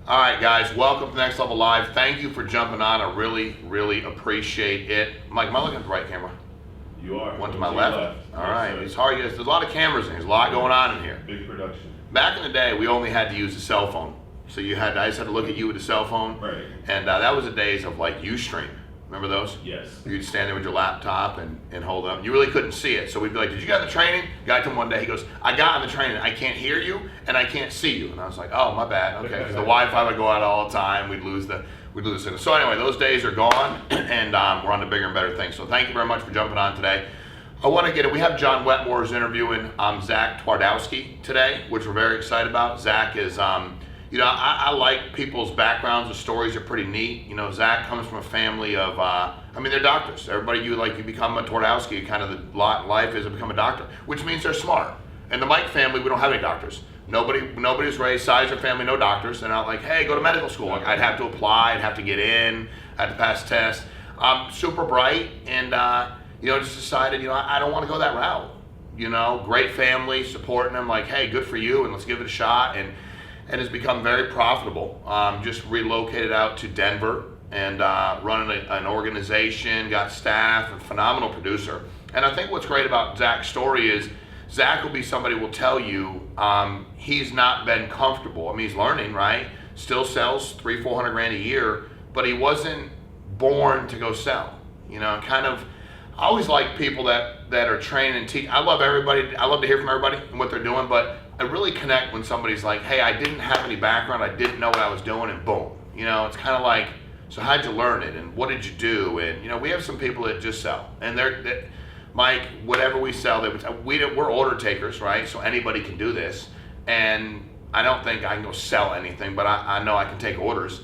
All right, guys, welcome to Next Level Live. Thank you for jumping on. I really appreciate it. Mike, am I looking at the right camera? You are. One to my left. All right. Yes, it's hard. There's a lot of cameras in here. There's a lot going on in here. big production. Back in the day, we only had to use a cell phone. So I just had to look at you with a cell phone. Right. And that was the days of like Ustream. Remember those? Yes. You'd stand there with your laptop and hold it up. You really couldn't see it. So we'd be like, did you get in the training? Guy told me one day, he goes, I got in the training. I can't hear you and I can't see you. And I was like, oh, my bad. Okay. Because the Wi-Fi would go out all the time. We'd lose the signal. So anyway, those days are gone and we're on to bigger and better things. So thank you very much for jumping on today. I want to get it. We have John Wetmore's interviewing Zac Twardowski today, which we're very excited about. Zac is, I like people's backgrounds. The stories are pretty neat. You know, Zac comes from a family of, they're doctors. Everybody, you become a Twardowski, kind of the lot in life is to become a doctor, which means they're smart. In the Mike family, we don't have any doctors. Nobody's raised, Sizer family, no doctors. They're not like, hey, go to medical school. Like, I'd have to apply, I'd have to get in, I'd have to pass tests. Super bright and, just decided, I don't want to go that route. Great family, supporting them, like, hey, good for you, and let's give it a shot. And has become very profitable. Just relocated out to Denver and running an organization, got staff, a phenomenal producer. And I think what's great about Zac's story is Zac will be somebody who will tell you he's not been comfortable. He's learning, right? Still sells $300,000-400,000 grand a year, but he wasn't born to go sell. I always like people that are trained and teach. I love everybody. I love to hear from everybody and what they're doing, but I really connect when somebody's like, hey, I didn't have any background, I didn't know what I was doing, and boom. It's kind of like, so how'd you learn it, and what did you do? And we have some people that just sell, and Mike, whatever we sell, we're order takers, right? So anybody can do this, and I don't think I can go sell anything, but I know I can take orders,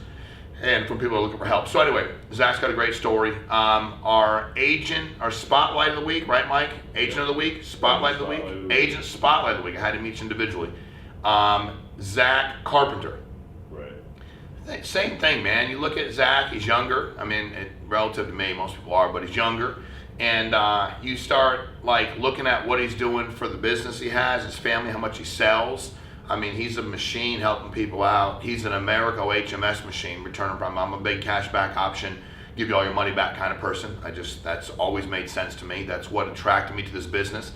and from people who are looking for help. So anyway, Zac's got a great story. Our spotlight of the week, right, Mike? Agent of the week, spotlight of the week, agent spotlight of the week. I had him each individually. Zac Carpenter. Right. Same thing, man. You look at Zac, he's younger. Relative to me, most people are, but he's younger. And you start looking at what he's doing for the business he has, his family, how much he sells. He's a machine helping people out. He's an Americo HMS machine, returning from. I'm a big cash back option, give you all your money back kind of person. That's always made sense to me. That's what attracted me to this business.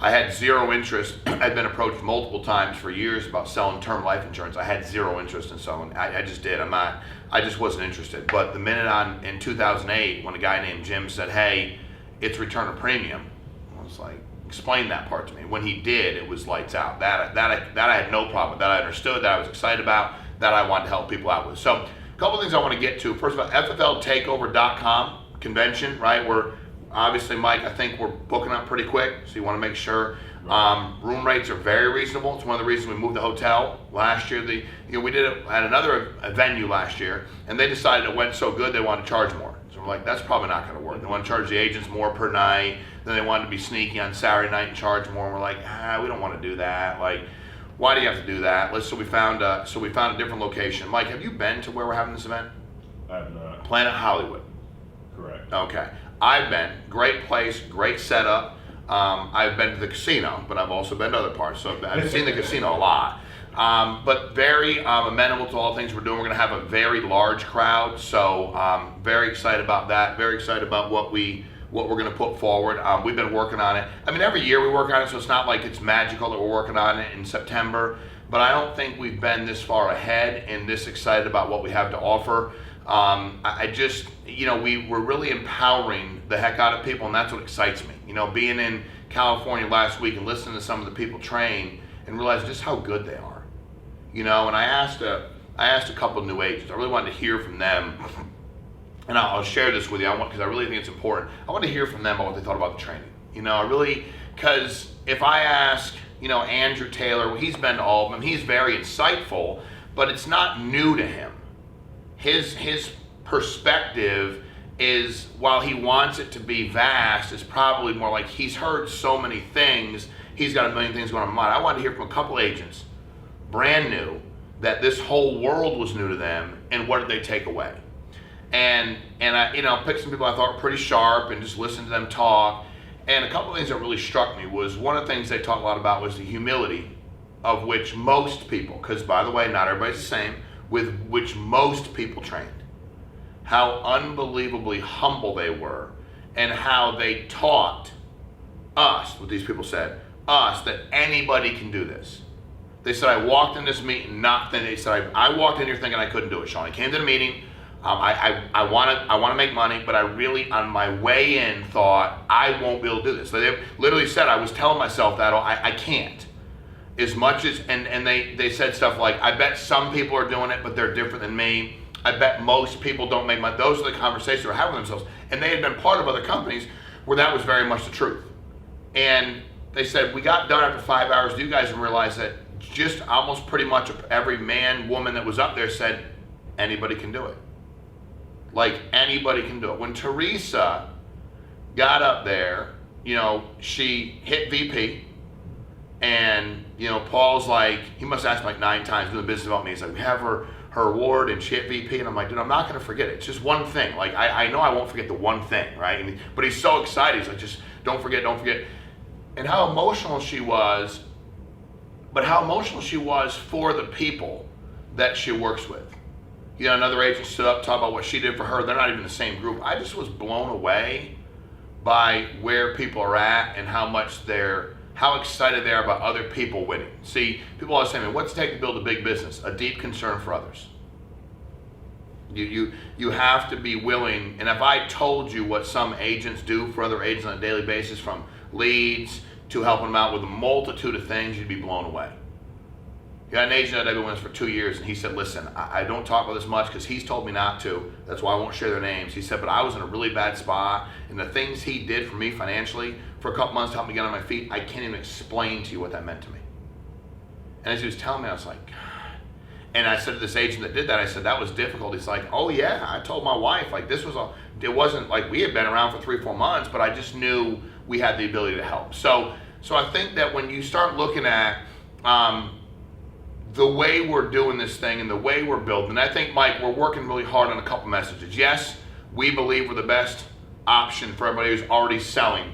I had zero interest. I'd been approached multiple times for years about selling term life insurance. I had zero interest in selling. I just did. I just wasn't interested. But the minute in 2008, when a guy named Jim said, hey, it's return of premium, I was like, explain that part to me. When he did, it was lights out. That I had no problem with. That I understood, that I was excited about, that I wanted to help people out with. So a couple of things I want to get to. First of all, FFLtakeover.com convention, right? We're obviously, Mike, I think we're booking up pretty quick, so you want to make sure. Room rates are very reasonable. It's one of the reasons we moved the hotel last year. We did it at another venue last year, and they decided it went so good they wanted to charge more. So we're like, that's probably not going to work. They want to charge the agents more per night. Then they wanted to be sneaky on Saturday night and charge more. And we're like, we don't want to do that. Like, why do you have to do that? So we found a different location. Mike, have you been to where we're having this event? I have not. Planet Hollywood. Correct. Okay. I've been. Great place, great setup. I've been to the casino, but I've also been to other parts. So I've seen the casino a lot. But very amenable to all things we're doing. We're going to have a very large crowd. So very excited about that. Very excited about what we're going to put forward. We've been working on it. Every year we work on it, so it's not like it's magical that we're working on it in September. But I don't think we've been this far ahead and this excited about what we have to offer. We're really empowering the heck out of people, and that's what excites me. Being in California last week and listening to some of the people train and realize just how good they are. And I asked a couple of new agents. I really wanted to hear from them. And I'll share this with you because I really think it's important. I want to hear from them about what they thought about the training. Because if I ask, Andrew Taylor, he's been to all of them, he's very insightful, but it's not new to him. His perspective is, while he wants it to be vast, is probably more like he's heard so many things, he's got a million things going on in mind. I wanted to hear from a couple agents, brand new, that this whole world was new to them, and what did they take away? And I picked some people I thought were pretty sharp and just listened to them talk. And a couple of things that really struck me was, one of the things they talked a lot about was the humility of which most people, because by the way, not everybody's the same, with which most people trained. How unbelievably humble they were, and how they taught us, what these people said, us, that anybody can do this. They said, I walked in this meeting not thinking, they said, I walked in here thinking I couldn't do it, Sean. I came to the meeting, I want to make money, but I really, on my way in, thought, I won't be able to do this. They literally said, I was telling myself that, I can't. As much as, and they said stuff like, I bet some people are doing it, but they're different than me. I bet most people don't make money. Those are the conversations they were having with themselves. And they had been part of other companies where that was very much the truth. And they said, we got done after 5 hours. Do you guys realize that just almost pretty much every man, woman that was up there said, anybody can do it. Like, anybody can do it. When Teresa got up there, she hit VP, and, Paul's like, he must have asked me like 9 times doing business about me. He's like, we have her award, and she hit VP, and I'm like, dude, I'm not going to forget it. It's just one thing. Like, I know I won't forget the one thing, right? But he's so excited. He's like, just don't forget. And how emotional she was, but how emotional she was for the people that she works with. Another agent stood up, talked about what she did for her. They're not even the same group. I just was blown away by where people are at and how excited they are about other people winning. See, people always say, what's it take to build a big business? A deep concern for others. You have to be willing, and if I told you what some agents do for other agents on a daily basis, from leads to helping them out with a multitude of things, you'd be blown away. You got an agent that I've been with for 2 years, and he said, listen, I don't talk about this much because he's told me not to. That's why I won't share their names. He said, but I was in a really bad spot, and the things he did for me financially for a couple months to help me get on my feet, I can't even explain to you what that meant to me. And as he was telling me, I was like, God. And I said to this agent that did that, I said, that was difficult. He's like, oh yeah, I told my wife, like, it wasn't like we had been around for 3 or 4 months, but I just knew we had the ability to help. So I think that when you start looking at the way we're doing this thing and the way we're building, and I think, Mike, we're working really hard on a couple messages. Yes, we believe we're the best option for everybody who's already selling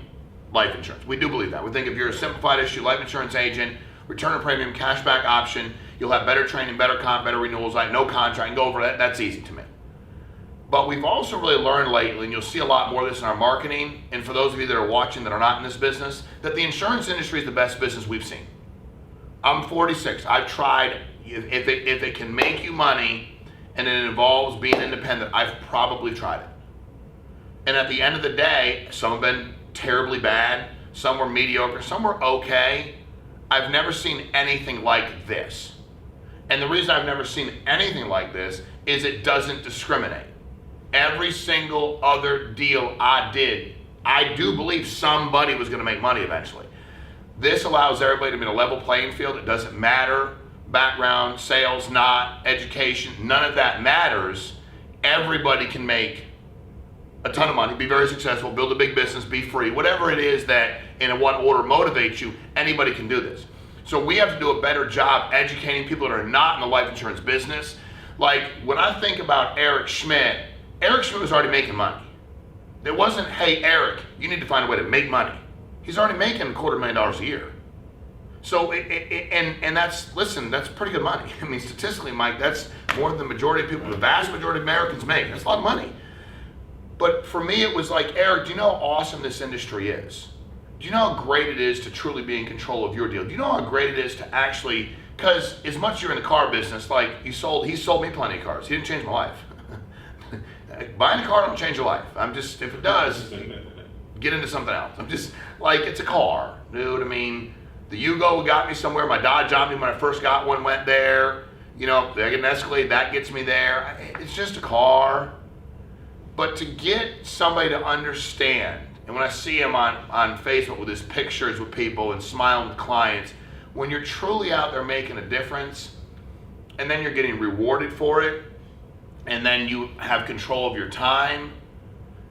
life insurance. We do believe that. We think if you're a simplified issue life insurance agent, return of premium, cashback option, you'll have better training, better comp, better renewals, like no contract, and go over that. That's easy to me. But we've also really learned lately, and you'll see a lot more of this in our marketing, and for those of you that are watching that are not in this business, that the insurance industry is the best business we've seen. I'm 46. I've tried. If it can make you money and it involves being independent, I've probably tried it. And at the end of the day, some have been terribly bad, some were mediocre, some were okay. I've never seen anything like this. And the reason I've never seen anything like this is it doesn't discriminate. Every single other deal I did, I do believe somebody was going to make money eventually. This allows everybody to be in a level playing field. It doesn't matter, background, sales, not, education, none of that matters. Everybody can make a ton of money, be very successful, build a big business, be free, whatever it is that in what order motivates you, anybody can do this. So we have to do a better job educating people that are not in the life insurance business. Like when I think about Eric Schmidt was already making money. It wasn't, hey Eric, you need to find a way to make money. He's already making $250,000 a year. So, and that's, listen, that's pretty good money. I mean, statistically, Mike, that's more than the majority of people, the vast majority of Americans make. That's a lot of money. But for me, it was like, Eric, do you know how awesome this industry is? Do you know how great it is to truly be in control of your deal? Do you know how great it is to actually, because as much as you're in the car business, like he sold me plenty of cars. He didn't change my life. Buying a car don't change your life. I'm just, if it does, get into something else. I'm just, like, it's a car, dude. I mean, the Yugo got me somewhere. My Dodge Omni, when I first got one, went there. You know, I get an Escalade, that gets me there. It's just a car. But to get somebody to understand, and when I see him on Facebook with his pictures with people and smiling with clients, when you're truly out there making a difference, and then you're getting rewarded for it, and then you have control of your time.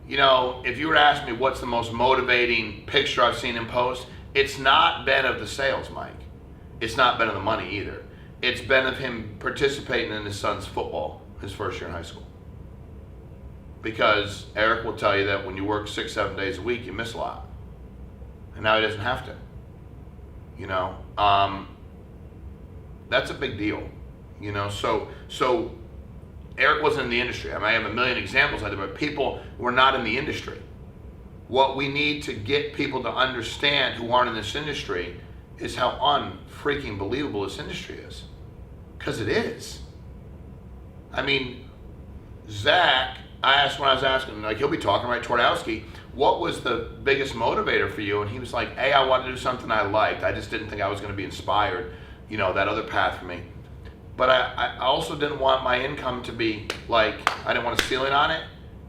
You know, if you were to ask me what's the most motivating picture I've seen him post, it's not been of the sales, Mike. It's not been of the money either. It's been of him participating in his son's football, his first year in high school. Because Eric will tell you that when you work 6-7 days a week, you miss a lot. And now he doesn't have to. You know, that's a big deal. You know, so Eric wasn't in the industry. I mean, I have a million examples out there, but people were not in the industry. What we need to get people to understand who aren't in this industry is how unfreaking believable this industry is. Because it is. I mean, Zac, I asked when I was asking, like he'll be talking, right, Twardowski, what was the biggest motivator for you? And he was like, A, I wanted to do something I liked. I just didn't think I was going to be inspired, you know, that other path for me. But I also didn't want my income to be like, I didn't want a ceiling on it.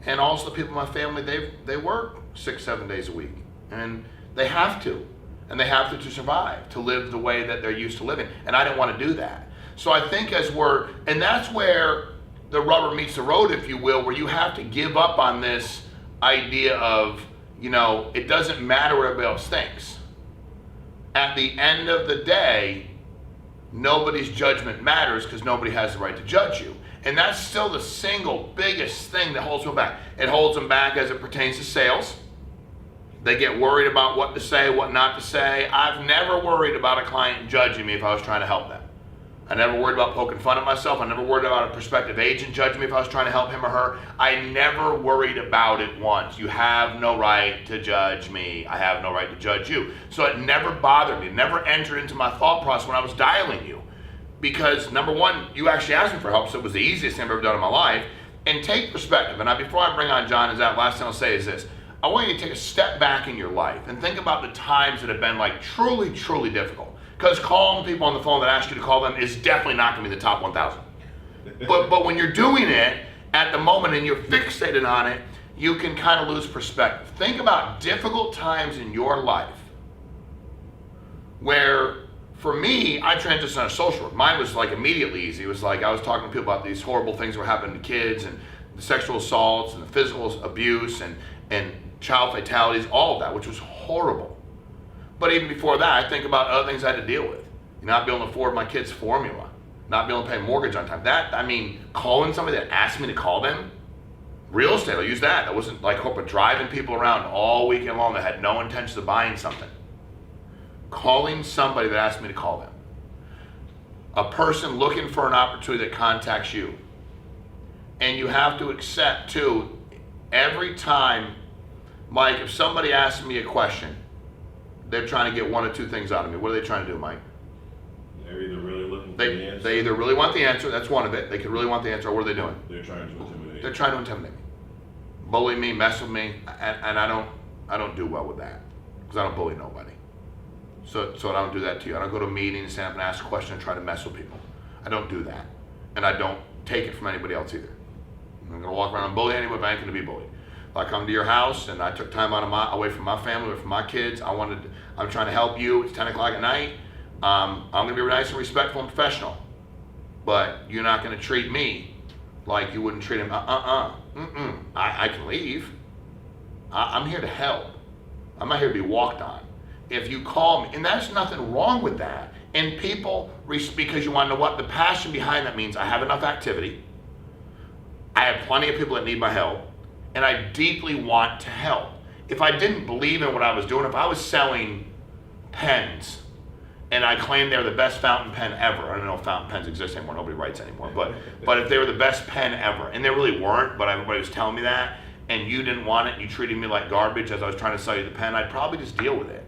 And also the people in my family, they work 6-7 days a week. And they have to. And they have to survive, to live the way that they're used to living. And I didn't want to do that. So I think and that's where the rubber meets the road, if you will, where you have to give up on this idea of, you know, it doesn't matter what everybody else thinks. At the end of the day, nobody's judgment matters because nobody has the right to judge you. And that's still the single biggest thing that holds them back. It holds them back as it pertains to sales. They get worried about what to say, what not to say. I've never worried about a client judging me if I was trying to help them. I never worried about poking fun at myself. I never worried about a prospective agent judging me if I was trying to help him or her. I never worried about it once. You have no right to judge me. I have no right to judge you. So it never bothered me. It never entered into my thought process when I was dialing you. Because number one, you actually asked me for help, so it was the easiest thing I've ever done in my life. And take perspective. And before I bring on John, last thing I'll say is this. I want you to take a step back in your life and think about the times that have been like truly, truly difficult. Because calling people on the phone that ask you to call them is definitely not going to be the top 1,000. But when you're doing it at the moment and you're fixated on it, you can kind of lose perspective. Think about difficult times in your life where, for me, I transitioned out of social work. Mine was like immediately easy. It was like I was talking to people about these horrible things that were happening to kids and the sexual assaults and the physical abuse and child fatalities, all of that, which was horrible. But even before that, I think about other things I had to deal with. Not being able to afford my kids' formula, not being able to pay mortgage on time. Calling somebody that asked me to call them, real estate, I'll use that. That wasn't like driving people around all weekend long that had no intention of buying something. Calling somebody that asked me to call them. A person looking for an opportunity that contacts you. And you have to accept too, every time, Mike, if somebody asks me a question, they're trying to get one or two things out of me. What are they trying to do, Mike? They're either really looking for the answer. They either really want the answer, that's one of it. They could really want the answer, or what are they doing? They're trying to intimidate. They're trying to intimidate me. Bully me, mess with me, and I don't do well with that. Because I don't bully nobody. So I don't do that to you. I don't go to a meeting and stand up and ask a question and try to mess with people. I don't do that. And I don't take it from anybody else either. I'm not going to walk around and bully anyone, but I ain't going to be bullied. If I come to your house and I took time away from my family, away from my kids, I'm trying to help you, it's 10 o'clock at night, I'm going to be nice and respectful and professional. But you're not going to treat me like you wouldn't treat him. I can leave. I'm here to help. I'm not here to be walked on. If you call me, and there's nothing wrong with that. And people, because you want to know what the passion behind that means, I have enough activity. I have plenty of people that need my help. And I deeply want to help. If I didn't believe in what I was doing, if I was selling pens and I claimed they were the best fountain pen ever, I don't know if fountain pens exist anymore, nobody writes anymore, but if they were the best pen ever, and they really weren't, but everybody was telling me that, and you didn't want it, and you treated me like garbage as I was trying to sell you the pen, I'd probably just deal with it.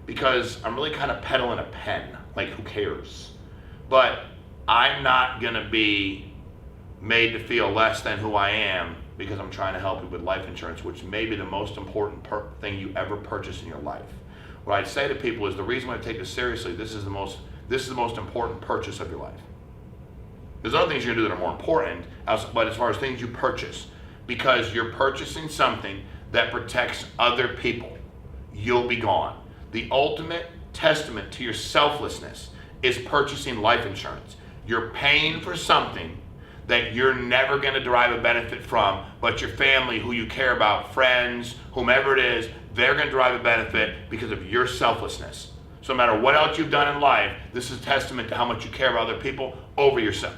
Because I'm really kind of peddling a pen, like who cares? But I'm not gonna be made to feel less than who I am because I'm trying to help you with life insurance, which may be the most important thing you ever purchase in your life. What I'd say to people is the reason why I take this seriously, this is the most important purchase of your life. There's other things you can do that are more important, but as far as things you purchase, because you're purchasing something that protects other people, you'll be gone. The ultimate testament to your selflessness is purchasing life insurance. You're paying for something that you're never going to derive a benefit from, but your family, who you care about, friends, whomever it is, they're going to derive a benefit because of your selflessness. So no matter what else you've done in life, this is a testament to how much you care about other people over yourself.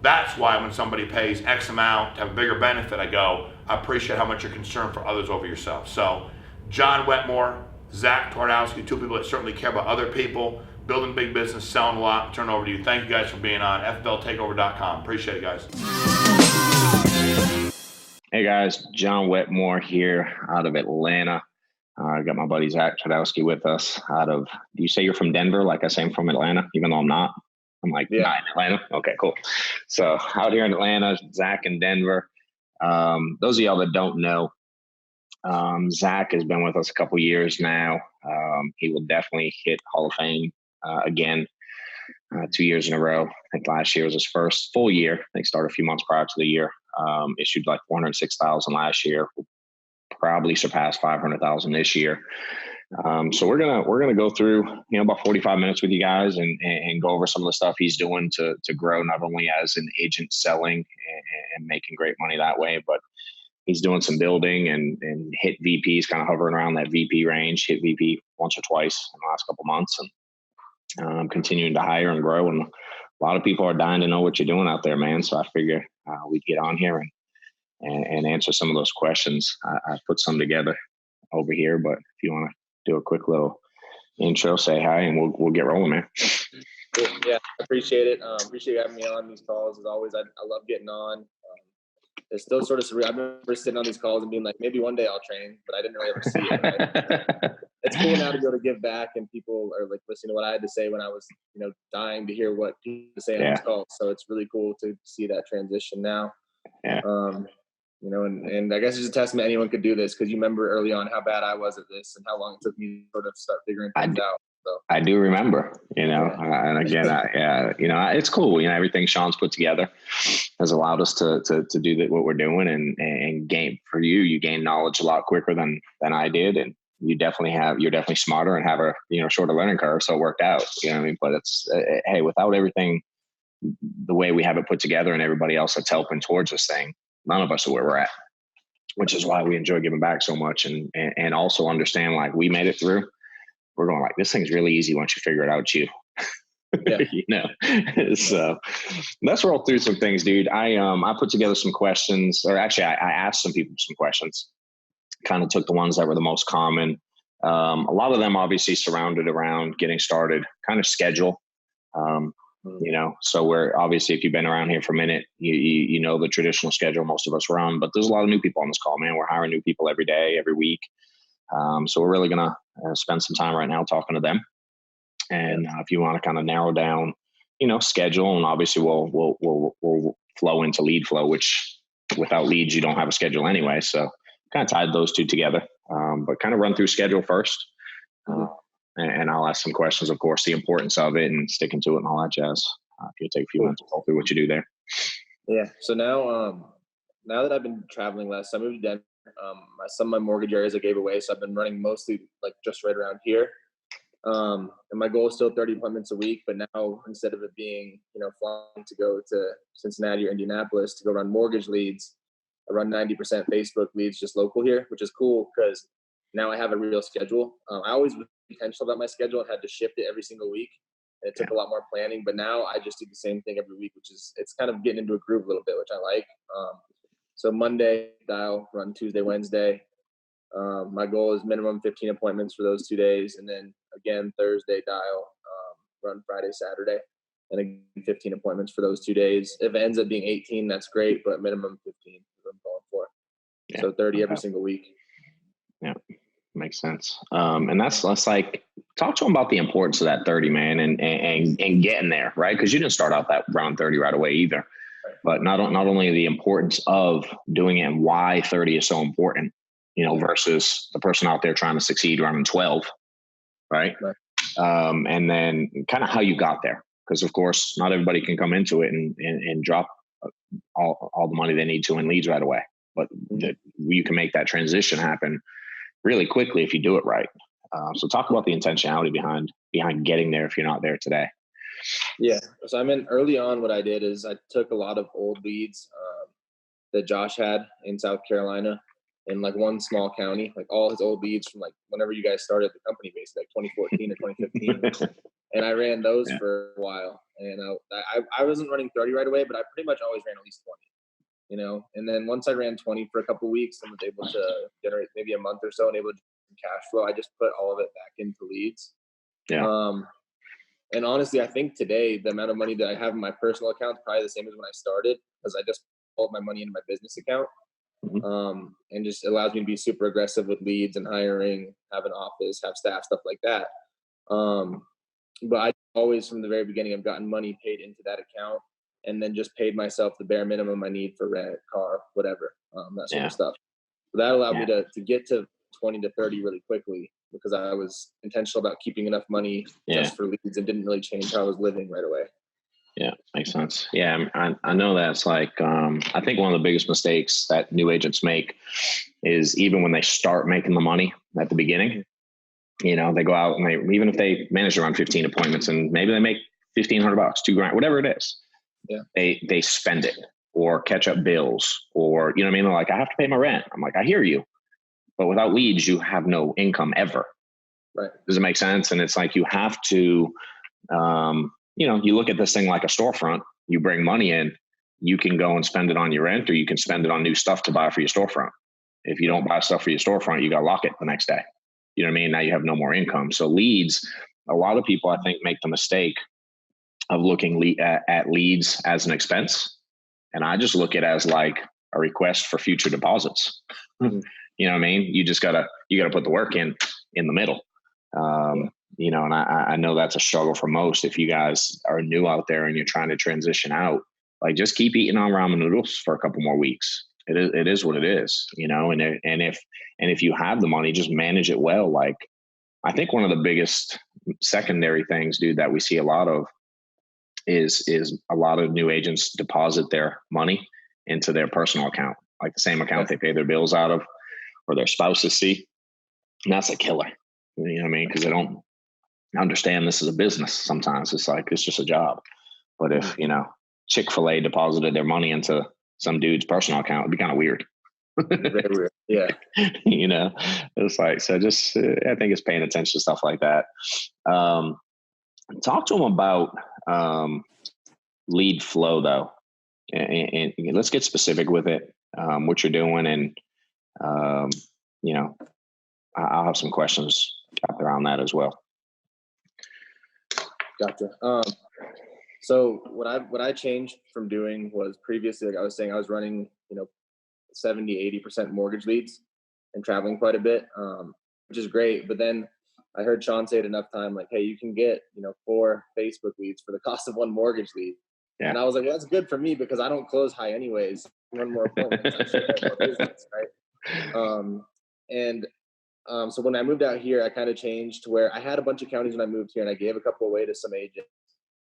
That's why when somebody pays X amount to have a bigger benefit, I go, I appreciate how much you're concerned for others over yourself. So John Wetmore, Zac Twardowski, two people that certainly care about other people, building big business, selling a lot. Turn it over to you. Thank you guys for being on FFLtakeover.com. Appreciate it, guys. Hey guys, John Wetmore here out of Atlanta. I got my buddy Zac Twardowski with us do you say you're from Denver? Like I say, I'm from Atlanta, even though I'm not. I'm like, not in Atlanta. Okay, cool. So out here in Atlanta, Zac in Denver. Those of y'all that don't know, Zac has been with us a couple years now. He will definitely hit Hall of Fame again, 2 years in a row. I think last year was his first full year. I think started a few months prior to the year. Issued like 406,000 last year. We'll probably surpass 500,000 this year. So we're gonna go through about 45 minutes with you guys and go over some of the stuff he's doing to grow, not only as an agent selling and making great money that way, but he's doing some building and hit VPs, kind of hovering around that VP range. Hit VP once or twice in the last couple months, and continuing to hire and grow. And a lot of people are dying to know what you're doing out there, man. So I figure we'd get on here and answer some of those questions. I put some together over here, but if you want to do a quick little intro, say hi, and we'll get rolling, man. Cool. Yeah, I appreciate it. Appreciate you having me on these calls. As always, I love getting on. It's still sort of surreal. I remember sitting on these calls and being like, maybe one day I'll train, but I didn't really ever see it. Right? It's cool now to be able to give back, and people are like listening to what I had to say when I was, dying to hear what people say on these calls. So it's really cool to see that transition now. Yeah. And I guess it's a testament anyone could do this, because you remember early on how bad I was at this and how long it took me to sort of start figuring things out. So I do remember, and again, it's cool. Everything Sean's put together has allowed us to do what we're doing and gain for you. You gain knowledge a lot quicker than I did. And you're definitely smarter and have a, shorter learning curve. So it worked out, you know what I mean? But it's, hey, without everything, the way we have it put together and everybody else that's helping towards this thing, none of us are where we're at, which is why we enjoy giving back so much. And also understand, like, we made it through. We're going like, this thing's really easy once you figure it out, So let's roll through some things, dude. I put together some questions, or actually I asked some people some questions, kind of took the ones that were the most common. A lot of them obviously surrounded around getting started, kind of schedule. So we're obviously, if you've been around here for a minute, you know the traditional schedule most of us run, but there's a lot of new people on this call, man. We're hiring new people every day, every week. So we're really going to spend some time right now talking to them. And if you want to kind of narrow down, schedule, and obviously we'll flow into lead flow, which without leads, you don't have a schedule anyway. So kind of tied those two together, but kind of run through schedule first. And I'll ask some questions, of course, the importance of it and sticking to it and all that jazz. If you take a few minutes to go through what you do there. Yeah. So now that I've been traveling less, I moved to Denver. Some of my mortgage areas I gave away, so I've been running mostly like just right around here. And my goal is still 30 appointments a week, but now instead of it being, flying to go to Cincinnati or Indianapolis to go run mortgage leads, I run 90% Facebook leads just local here, which is cool because now I have a real schedule. I always was intentional about my schedule and had to shift it every single week. And it took a lot more planning, but now I just do the same thing every week, it's kind of getting into a groove a little bit, which I like. So Monday, dial, run Tuesday, Wednesday. My goal is minimum 15 appointments for those 2 days. And then again, Thursday, dial, run Friday, Saturday, and again, 15 appointments for those 2 days. If it ends up being 18, that's great, but minimum 15 is what I'm going for. Yeah. So 30 every single week. Yeah, makes sense. And that's like, talk to them about the importance of that 30, man, and getting there, right? Because you didn't start out that round 30 right away either. But not only the importance of doing it and why 30 is so important, versus the person out there trying to succeed running 12, right? And then kind of how you got there. Because, of course, not everybody can come into it and drop all the money they need to in leads right away. But you can make that transition happen really quickly if you do it right. So talk about the intentionality behind getting there if you're not there today. Yeah. So early on, what I did is I took a lot of old leads that Josh had in South Carolina in like one small county, like all his old leads from like whenever you guys started the company, basically like 2014 or 2015. And I ran those for a while. And I wasn't running 30 right away, but I pretty much always ran at least 20, And then once I ran 20 for a couple of weeks and was able to generate maybe a month or so and able to generate cash flow, I just put all of it back into leads. Yeah. And honestly, I think today the amount of money that I have in my personal account is probably the same as when I started, because I just pulled my money into my business account. And just allows me to be super aggressive with leads and hiring, have an office, have staff, stuff like that. But I always, from the very beginning, have gotten money paid into that account, and then just paid myself the bare minimum I need for rent, car, whatever, that sort of stuff. So that allowed me to get to 20 to 30 really quickly, because I was intentional about keeping enough money just for leads and didn't really change how I was living right away. Yeah, makes sense. Yeah, I know that's like, I think one of the biggest mistakes that new agents make is even when they start making the money at the beginning, you know, they go out and even if they manage to run 15 appointments and maybe they make $1,500, $2,000, whatever it is, they spend it or catch up bills, or, you know what I mean? They're like, I have to pay my rent. I'm like, I hear you, but without leads, you have no income ever. Right. Does it make sense? And it's like, you have to, you know, you look at this thing like a storefront. You bring money in, you can go and spend it on your rent, or you can spend it on new stuff to buy for your storefront. If you don't buy stuff for your storefront, you got to lock it the next day. You know what I mean? Now you have no more income. So leads, a lot of people, I think, make the mistake of looking at leads as an expense. And I just look at it as like a request for future deposits. You know what I mean? You gotta put the work in the middle. You know, and I know that's a struggle for most. If you guys are new out there and you're trying to transition out, like, just keep eating on ramen noodles for a couple more weeks. It is what it is, you know, and if you have the money, just manage it well. Like, I think one of the biggest secondary things, dude, that we see a lot of is a lot of new agents deposit their money into their personal account, like the same account they pay their bills out of, or their spouses see. And that's a killer. You know what I mean? Because they don't understand this is a business. Sometimes it's like, it's just a job. But if, you know, Chick-fil-A deposited their money into some dude's personal account, it'd be kind of weird. Very weird. Yeah. You know, it's like, so just, I think it's paying attention to stuff like that. Talk to them about lead flow though. And let's get specific with it, what you're doing. And, you know, I'll have some questions around that as well. Gotcha. So what I changed from doing was previously, like I was saying, I was running, you know, 70, 80% mortgage leads and traveling quite a bit, which is great. But then I heard Sean say it enough time, like, hey, you can get, you know, 4 Facebook leads for the cost of 1 mortgage lead. Yeah. And I was like, well, that's good for me because I don't close high anyways. Run more appointments, I should have more business, right? So when I moved out here, I kind of changed to where I had a bunch of counties when I moved here, and I gave a couple away to some agents.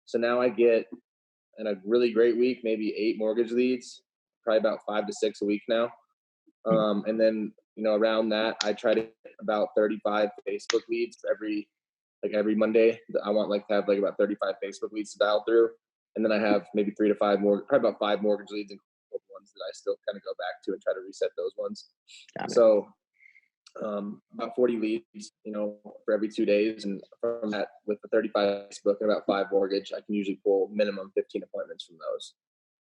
So now I get, in a really great week, maybe 8 mortgage leads, probably about 5 to 6 a week now. And then, you know, around that, I try to get about 35 Facebook leads for every Monday. I want to have about 35 Facebook leads to dial through. And then I have maybe 3 to 5 more, probably about 5 mortgage leads and ones that I still kind of go back to and try to reset those ones. So about 40 leads, you know, for every 2 days. And from that, with the 35 Facebook and about 5 mortgage, I can usually pull minimum 15 appointments from those.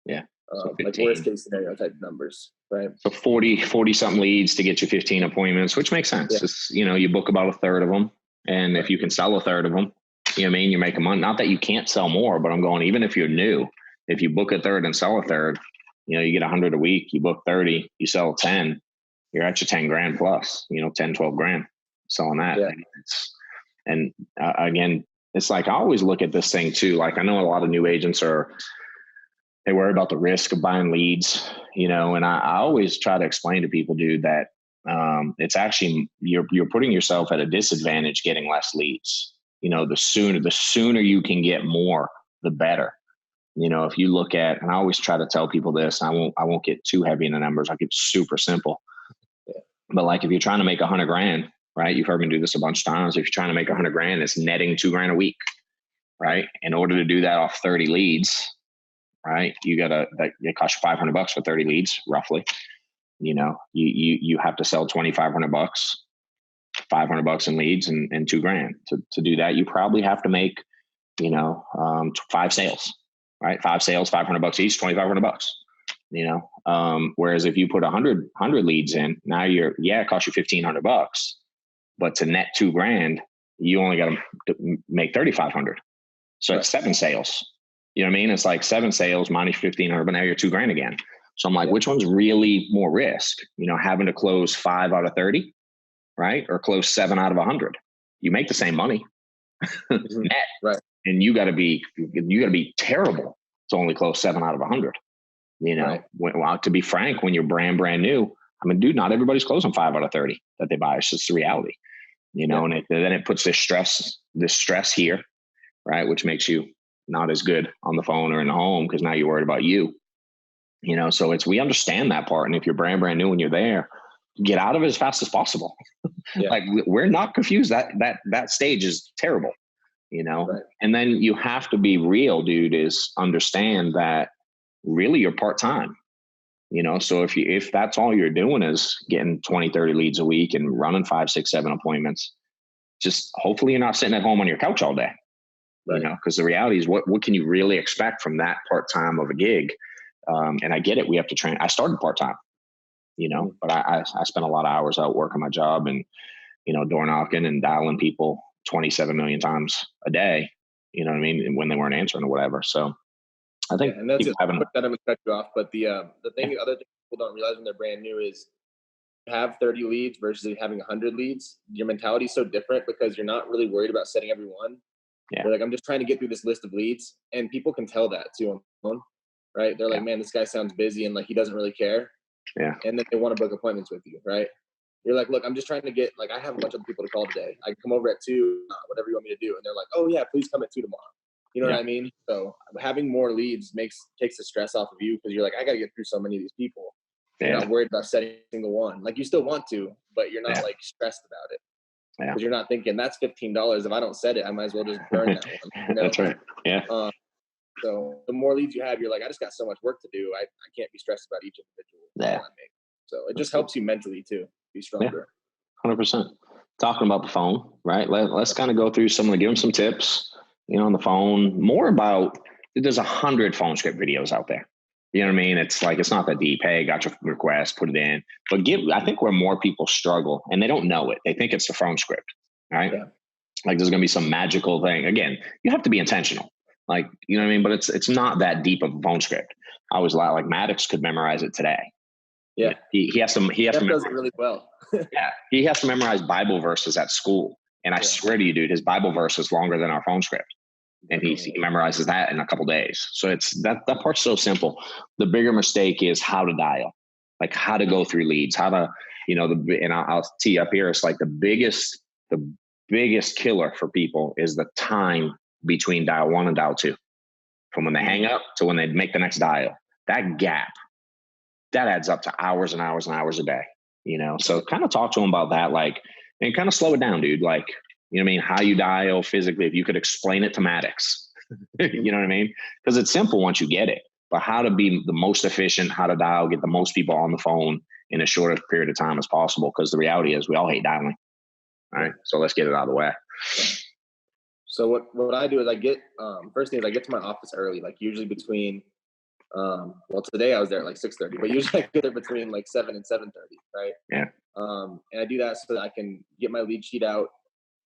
Yeah. So like worst case scenario type numbers, right? So 40 something leads to get you 15 appointments, which makes sense. Yeah. It's, you know, you book about a third of them. And if you can sell a third of them, you know what I mean? You're making money. Not that you can't sell more, but I'm going, even if you're new, if you book a third and sell a third, you know, you get 100 a week, you book 30, you sell 10, you're at your 10 grand plus, you know, 10, 12 grand selling that. Yeah. Again, it's like, I always look at this thing too. Like, I know a lot of new agents they worry about the risk of buying leads, you know, and I always try to explain to people, dude, that it's actually, you're putting yourself at a disadvantage getting less leads. You know, the sooner you can get more, the better. You know, if you look at, and I always try to tell people this, I won't get too heavy in the numbers. I'll keep it super simple. Yeah. But like, if you're trying to make 100 grand, right? You've heard me do this a bunch of times. If you're trying to make 100 grand, it's netting 2 grand a week, right? In order to do that off 30 leads, right? It costs you $500 for 30 leads, roughly. You know, you have to sell $2,500, $500 in leads and 2 grand. To do that, you probably have to make, you know, 5 sales, right? 5 sales, $500 each, $2,500, you know? Whereas if you put 100 leads in, now it costs you $1,500, but to net 2 grand, you only got to make 3,500. So it's 7 sales. You know what I mean? It's like 7 sales minus 1,500, but now you're $2,000 again. So I'm like, which one's really more risk? You know, having to close 5 out of 30, right? Or close 7 out of 100. You make the same money net, right? And you got to be terrible to only close 7 out of 100. You know, well, to be frank, when you're brand new, I mean, dude, not everybody's closing 5 out of 30 that they buy. It's just the reality, you know. And then it puts this stress here, right, which makes you not as good on the phone or in the home because now you're worried about you. You know, so we understand that part. And if you're brand new and you're there, get out of it as fast as possible. Like we're not confused. That stage is terrible, you know. And then you have to be real, dude, is understand that really you're part-time, you know. So if that's all you're doing is getting 20, 30 leads a week and running 5, 6, 7 appointments, just hopefully you're not sitting at home on your couch all day, you know, because the reality is what can you really expect from that part-time of a gig? And I get it. We have to train. I started part-time, you know, but I spent a lot of hours out working my job and, you know, door knocking and dialing people 27 million times a day, you know what I mean? When they weren't answering or whatever. So I think, and that's that I'm gonna cut you off. But the other thing people don't realize when they're brand new is have 30 leads versus having 100 leads. Your mentality is so different because you're not really worried about setting everyone. You're like, I'm just trying to get through this list of leads, and people can tell that too on the phone. Right? They're like, man, this guy sounds busy and like he doesn't really care. Yeah. And then they want to book appointments with you, right? You're like, look, I'm just trying to get, like, I have a bunch of people to call today. I can come over at 2, whatever you want me to do. And they're like, oh yeah, please come at 2 tomorrow. You know what I mean? So having more leads takes the stress off of you because you're like, I got to get through so many of these people. You're not worried about setting a single one. Like you still want to, but you're not like stressed about it. Because you're not thinking that's $15. If I don't set it, I might as well just burn that one. You know? That's right. Yeah. So the more leads you have, you're like, I just got so much work to do. I can't be stressed about each individual I make. So it just helps you mentally too, be stronger. 100%. Talking about the phone, right? Let's kind of go through give them some tips, you know, on the phone, more about, there's 100 phone script videos out there. You know what I mean? It's like, it's not that deep. Hey, got your request, put it in. But I think where more people struggle and they don't know it, they think it's the phone script, right? Yeah. Like there's going to be some magical thing. Again, you have to be intentional. Like, you know what I mean? But it's not that deep of a phone script. I always like Maddox could memorize it today. Yeah. He has to does it really well. Yeah. He has to memorize Bible verses at school. And I swear to you, dude, his Bible verse is longer than our phone script. And he memorizes that in a couple days. So it's that part's so simple. The bigger mistake is how to dial, like how to go through leads, how to, you know, and I'll tee up here. It's like the biggest killer for people is the time between dial 1 and dial 2, from when they hang up to when they make the next dial. That gap, that adds up to hours and hours and hours a day, you know? So kind of talk to them about that, like, and kind of slow it down, dude. Like, you know what I mean? How you dial physically, if you could explain it to Maddox, you know what I mean? Because it's simple once you get it, but how to be the most efficient, how to dial, get the most people on the phone in a shortest period of time as possible. Because the reality is we all hate dialing. All right. So let's get it out of the way. So what I do is I get, first thing is I get to my office early, like usually between, well, today I was there at like 6:30, but usually I get there between like 7 and 7:30, right? Yeah. And I do that so that I can get my lead sheet out,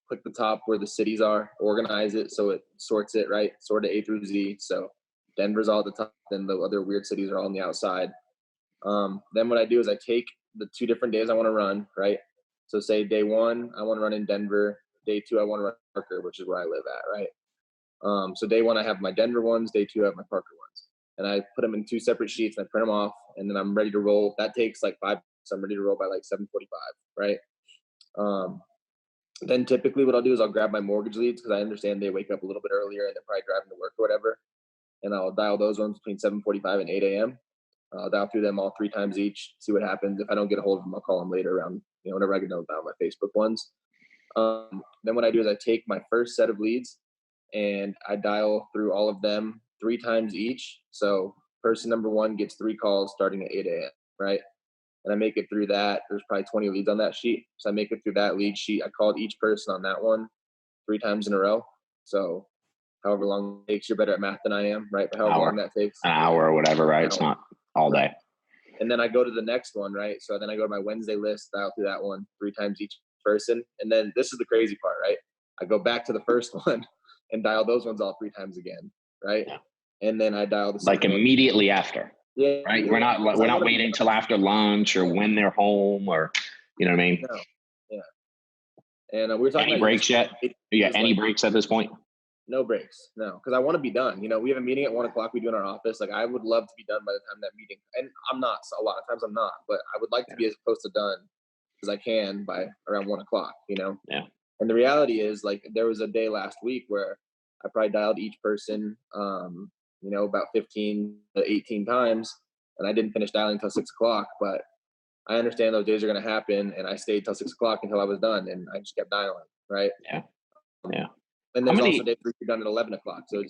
click the top where the cities are, organize it so it sorts it, right? Sort of A through Z. So Denver's all at the top, then the other weird cities are all on the outside. Then what I do is I take the 2 different days I want to run, right? So say day 1, I want to run in Denver. Day 2, I want to run Parker, which is where I live at, right? So day 1, I have my Denver ones. Day 2, I have my Parker ones. And I put them in 2 separate sheets and I print them off. And then I'm ready to roll. That takes like 5 minutes. I'm ready to roll by like 7:45, right? Then typically what I'll do is I'll grab my mortgage leads because I understand they wake up a little bit earlier and they're probably driving to work or whatever. And I'll dial those ones between 7:45 and 8 a.m. I'll dial through them all 3 times each, see what happens. If I don't get a hold of them, I'll call them later around, you know, whenever I get know about my Facebook ones. Then what I do is I take my first set of leads and I dial through all of them 3 times each. So person number 1 gets 3 calls starting at 8 a.m., right? And I make it through that. There's probably 20 leads on that sheet. So I make it through that lead sheet. I called each person on that one 3 times in a row. So however long it takes, you're better at math than I am, right? But however long that takes. An hour or whatever, right? It's not all day. And then I go to the next one, right? So then I go to my Wednesday list, dial through that one 3 times each person. And then this is the crazy part, right? I go back to the first one and dial those ones all 3 times again, right? Yeah. And then I dial the Like immediately after, yeah, right? We're not waiting till after lunch or when they're home, or you know what I mean? No. Yeah. And we were talking Any about breaks yet? Yeah, any breaks at this point? No breaks, no, because I want to be done. You know, we have a meeting at 1:00. We do in our office. Like, I would love to be done by the time that meeting, and I'm not. So a lot of times I'm not, but I would like to be as close to done as I can by around 1:00. You know. Yeah. And the reality is, like, there was a day last week where I probably dialed each person, you know, about 15 to 18 times, and I didn't finish dialing until 6:00. But I understand those days are going to happen, and I stayed till 6:00 until I was done, and I just kept dialing, right? Yeah. Yeah. And there's also days where you're done at 11:00. So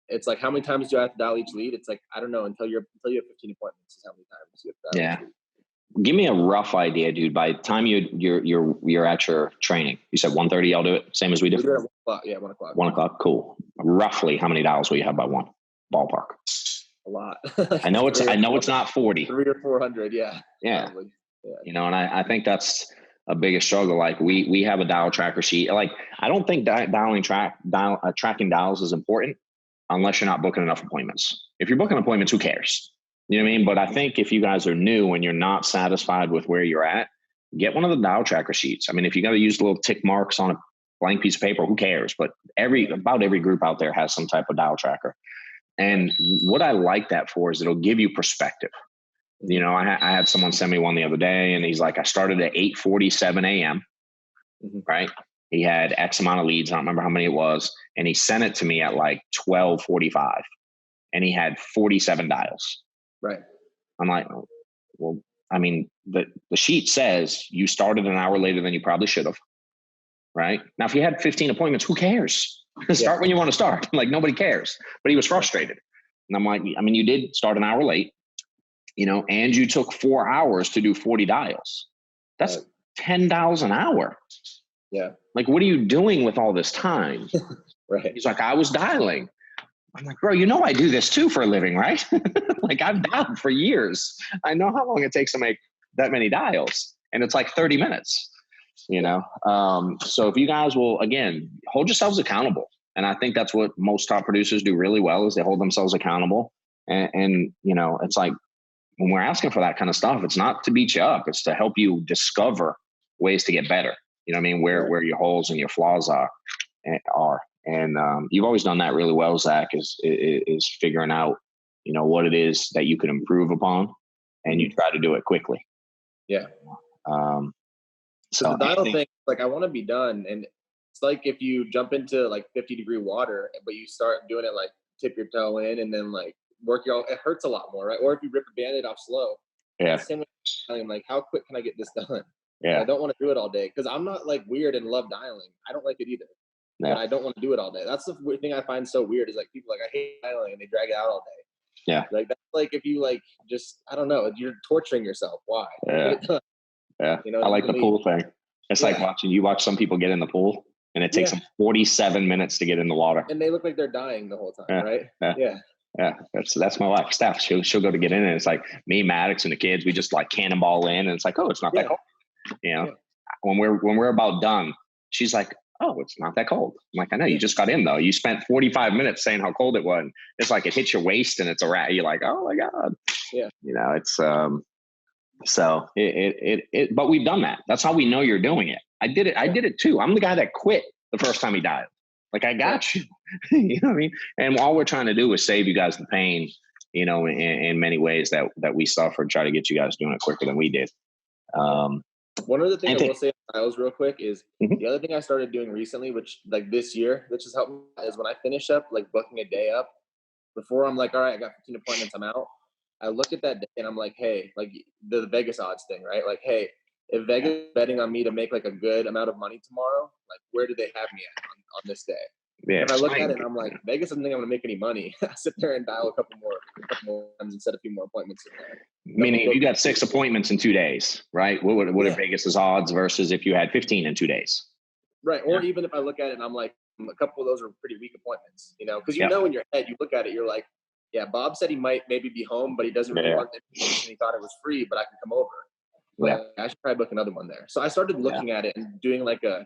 it's like, how many times do I have to dial each lead? It's like, I don't know, until you have 15 appointments is how many times you have to dial each lead. Give me a rough idea, dude. By the time you're at your training, you said 1:30. Y'all do it same as we do. We do it at 1:00. Yeah, 1:00. 1:00. Cool. Roughly, how many dials will you have by 1? Ballpark. A lot. I know it's not 40. 300 or 400. Yeah. Yeah. Probably. Yeah. You know, and I think that's a biggest struggle. Like we have a dial tracker sheet. Like, I don't think tracking dials is important unless you're not booking enough appointments. If you're booking appointments, who cares? You know what I mean? But I think if you guys are new and you're not satisfied with where you're at, get one of the dial tracker sheets. I mean, if you got to use little tick marks on a blank piece of paper, who cares? But about every group out there has some type of dial tracker. And what I like that for is it'll give you perspective. You know, I had someone send me one the other day, and he's like, I started at 8:47 a.m. Right? He had X amount of leads. I don't remember how many it was. And he sent it to me at like 12:45, and he had 47 dials. Right. I'm like, well, I mean, the sheet says you started an hour later than you probably should have. Right? Now, if you had 15 appointments, who cares? Start when you want to start. Like, nobody cares. But he was frustrated. And I'm like, I mean, you did start an hour late, you know, and you took 4 hours to do 40 dials. That's 10 dials an hour. Yeah. Like, what are you doing with all this time? Right. He's like, I was dialing. I'm like, bro, you know, I do this too for a living, right? Like, I've dialed for years. I know how long it takes to make that many dials, and it's like 30 minutes, you know? So if you guys will, again, hold yourselves accountable. And I think that's what most top producers do really well, is they hold themselves accountable. And you know, it's like, when we're asking for that kind of stuff, it's not to beat you up. It's to help you discover ways to get better. You know what I mean? Where your holes and your flaws are. And you've always done that really well, Zach, is figuring out, you know, what it is that you can improve upon, and you try to do it quickly. Yeah. So the dial thing, like, I want to be done. And it's like, if you jump into like 50-degree water, but you start doing it, like, tip your toe in and then like work it hurts a lot more, right? Or if you rip a Band-Aid off slow. Yeah. Same way, I'm like, how quick can I get this done? Yeah. And I don't want to do it all day, because I'm not like weird and love dialing. I don't like it either. Yeah. But I don't want to do it all day. That's the weird thing I find so weird, is like, people like, I hate dialing, and they drag it out all day. Yeah. Like, that's like, if you like, just, I don't know, you're torturing yourself. Why? Yeah. Yeah. You know, I like the pool thing. It's like you watch some people get in the pool, and it takes them 47 minutes to get in the water. And they look like they're dying the whole time, right? Yeah. Yeah. That's my wife, Steph. She'll go to get in, and it's like me, Maddox, and the kids, we just like cannonball in, and it's like, oh, it's not that cold. You know, when we're about done, she's like, oh, it's not that cold. I'm like, I know, you just got in though. You spent 45 minutes saying how cold it was. It's like it hits your waist and it's a rat. You're like, oh my God. Yeah. You know, it's so it but we've done that. That's how we know you're doing it. I did it too. I'm the guy that quit the first time he dialed. Like, I got you. You know what I mean? And all we're trying to do is save you guys the pain, you know, in many ways that we suffered, try to get you guys doing it quicker than we did. One other thing I will say on dials real quick is the other thing I started doing recently, which like this year, which has helped me, is when I finish up like booking a day up, before I'm like, all right, I got 15 appointments, I'm out. I look at that day and I'm like, hey, like the Vegas odds thing, right? Like, hey, if Vegas is betting on me to make like a good amount of money tomorrow, like, where do they have me at on this day? Yeah. If I look at it and I'm like, Vegas doesn't think I'm going to make any money, I sit there and dial a couple more times and set a few more appointments in there. Meaning, if you got 6 appointments in 2 days, right? What are Vegas's odds versus if you had 15 in 2 days? Right. Or even if I look at it and I'm like, a couple of those are pretty weak appointments, you know, because you know in your head, you look at it, you're like, yeah, Bob said he might maybe be home, but he doesn't really want it. He thought it was free, but I can come over. But I should probably book another one there. So I started looking at it and doing like a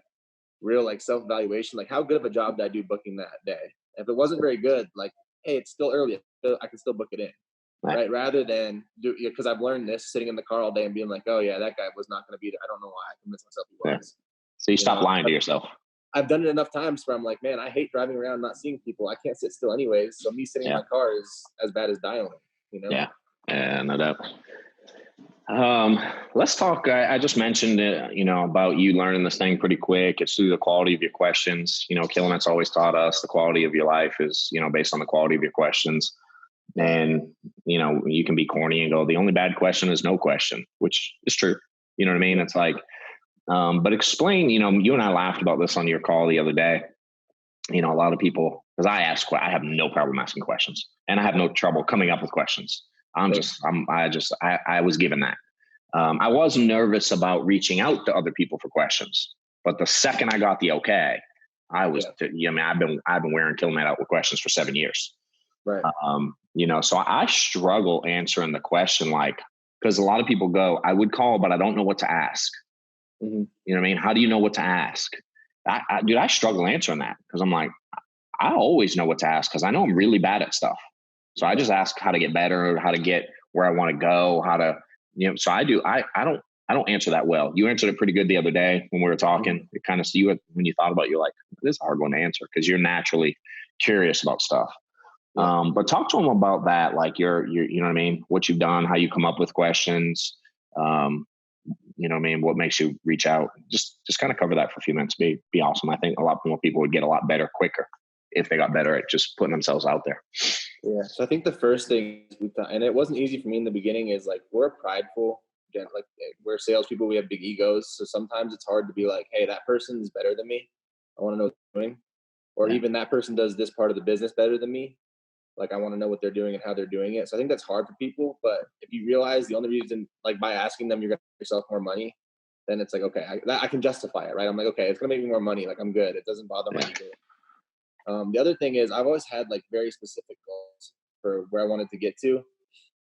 real like self-evaluation, like how good of a job did I do booking that day? If it wasn't very good, like, hey, it's still early, I can still book it in, right? Rather than because I've learned this sitting in the car all day and being like, oh yeah, that guy was not going to be there. I don't know why. I convinced myself he was. So you stop lying to yourself. I've done it enough times where I'm like, man, I hate driving around not seeing people. I can't sit still anyways. So me sitting in my car is as bad as dialing, you know? Yeah, no doubt. Let's talk. I just mentioned it, you know, about you learning this thing pretty quick. It's through the quality of your questions. You know, Killiman's always taught us the quality of your life is, you know, based on the quality of your questions. And, you know, you can be corny and go, the only bad question is no question, which is true. You know what I mean? It's like, but explain, you know, you and I laughed about this on your call the other day. You know, a lot of people, because I have no problem asking questions and I have no trouble coming up with questions. I was given that. I was nervous about reaching out to other people for questions, but the second I got the okay, I was, I mean, I've been wearing Killiman out with questions for 7 years. Right. You know, so I struggle answering the question, like, because a lot of people go, I would call, but I don't know what to ask. Mm-hmm. You know what I mean? How do you know what to ask? Dude, I struggle answering that because I'm like, I always know what to ask because I know I'm really bad at stuff. So I just ask how to get better, how to get where I want to go, how to, you know, so I don't answer that well. You answered it pretty good the other day when we were talking. Mm-hmm. It kind of see you when you thought about it, you're like, this is a hard one to answer because you're naturally curious about stuff. But talk to them about that, like you know what I mean? What you've done, how you come up with questions, you know what I mean? What makes you reach out? Just kind of cover that for a few minutes. Be awesome. I think a lot more people would get a lot better quicker if they got better at just putting themselves out there. Yeah. So I think the first thing and it wasn't easy for me in the beginning, is like, we're prideful, like we're salespeople. We have big egos. So sometimes it's hard to be like, hey, that person's better than me. I want to know what they're doing. Or even that person does this part of the business better than me. Like, I want to know what they're doing and how they're doing it. So I think that's hard for people. But if you realize the only reason, like by asking them, you're going to make yourself more money, then it's like, okay, I can justify it, right? I'm like, okay, it's going to make me more money. Like, I'm good. It doesn't bother my ego. The other thing is I've always had like very specific goals for where I wanted to get to.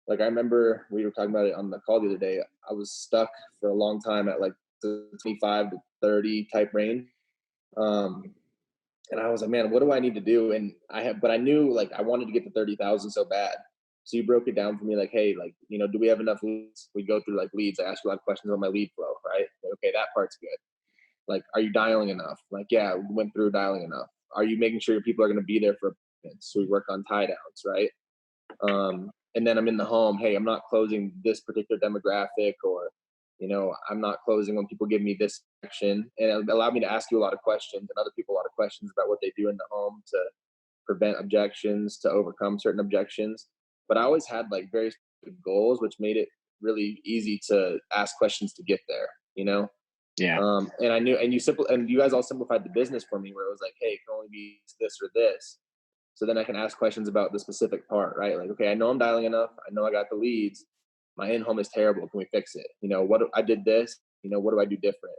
Like, I remember we were talking about it on the call the other day. I was stuck for a long time at like the 25 to 30 type range. And I was like, man, what do I need to do? And but I knew like I wanted to get to 30,000 so bad. So you broke it down for me, like, hey, like, you know, do we have enough leads? We go through like leads. I ask you a lot of questions on my lead flow, right? Like, okay, that part's good. Like, are you dialing enough? Like, yeah, we went through dialing enough. Are you making sure your people are going to be there for appointments? So we work on tie downs, right? And then I'm in the home. Hey, I'm not closing this particular demographic, or, you know, I'm not closing when people give me this section. And it allowed me to ask you a lot of questions and other people a lot of questions about what they do in the home to prevent objections, to overcome certain objections. But I always had like very specific goals, which made it really easy to ask questions to get there, you know? Yeah. And I knew, and you guys all simplified the business for me, where it was like, hey, it can only be this or this. So then I can ask questions about the specific part, right? Like, okay, I know I'm dialing enough. I know I got the leads. My in-home is terrible. Can we fix it? You know, I did this, you know, what do I do different?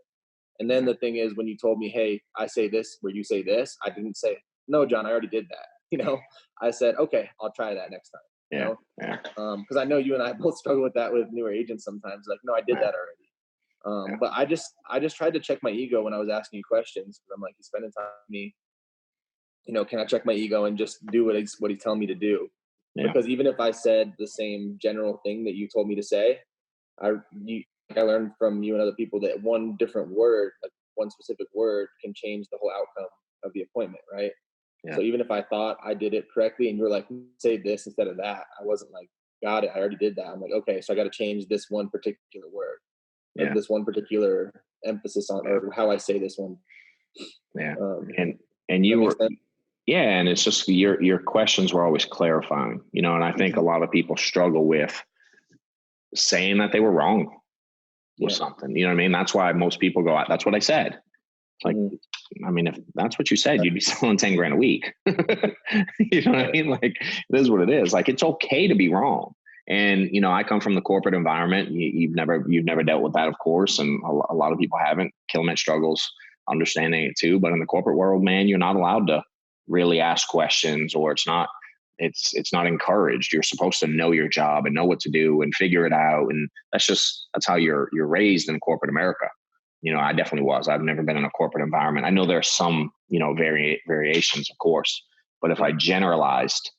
And then the thing is, when you told me, hey, I say this where you say this, I didn't say, no, John, I already did that. You know, I said, okay, I'll try that next time. You know? Because I know you and I both struggle with that with newer agents sometimes. Like, no, I did that already. But I just tried to check my ego when I was asking you questions, because I'm like, he's spending time with me. You know, can I check my ego and just do what he's telling me to do? Yeah. Because even if I said the same general thing that you told me to say, I learned from you and other people that one different word, like one specific word, can change the whole outcome of the appointment, right? Yeah. So even if I thought I did it correctly and you're like, say this instead of that, I wasn't like, got it, I already did that. I'm like, okay, so I got to change this one particular word, this one particular emphasis on, or how I say this one. Yeah. And you were, and it's just your questions were always clarifying, you know, and I think a lot of people struggle with saying that they were wrong with something, you know what I mean? That's why most people go out. That's what I said. It's like, I mean, if that's what you said, you'd be selling 10 grand a week. You know what I mean? Like, it is what it is. Like, it's okay to be wrong. And, you know, I come from the corporate environment. You've never dealt with that, of course. And a lot of people haven't. Killiman struggles understanding it too. But in the corporate world, man, you're not allowed to really ask questions, or it's not encouraged. You're supposed to know your job and know what to do and figure it out. And that's how you're raised in corporate America. I definitely was. I've never been in a corporate environment. I know there's some, variations, of course, but if I generalized,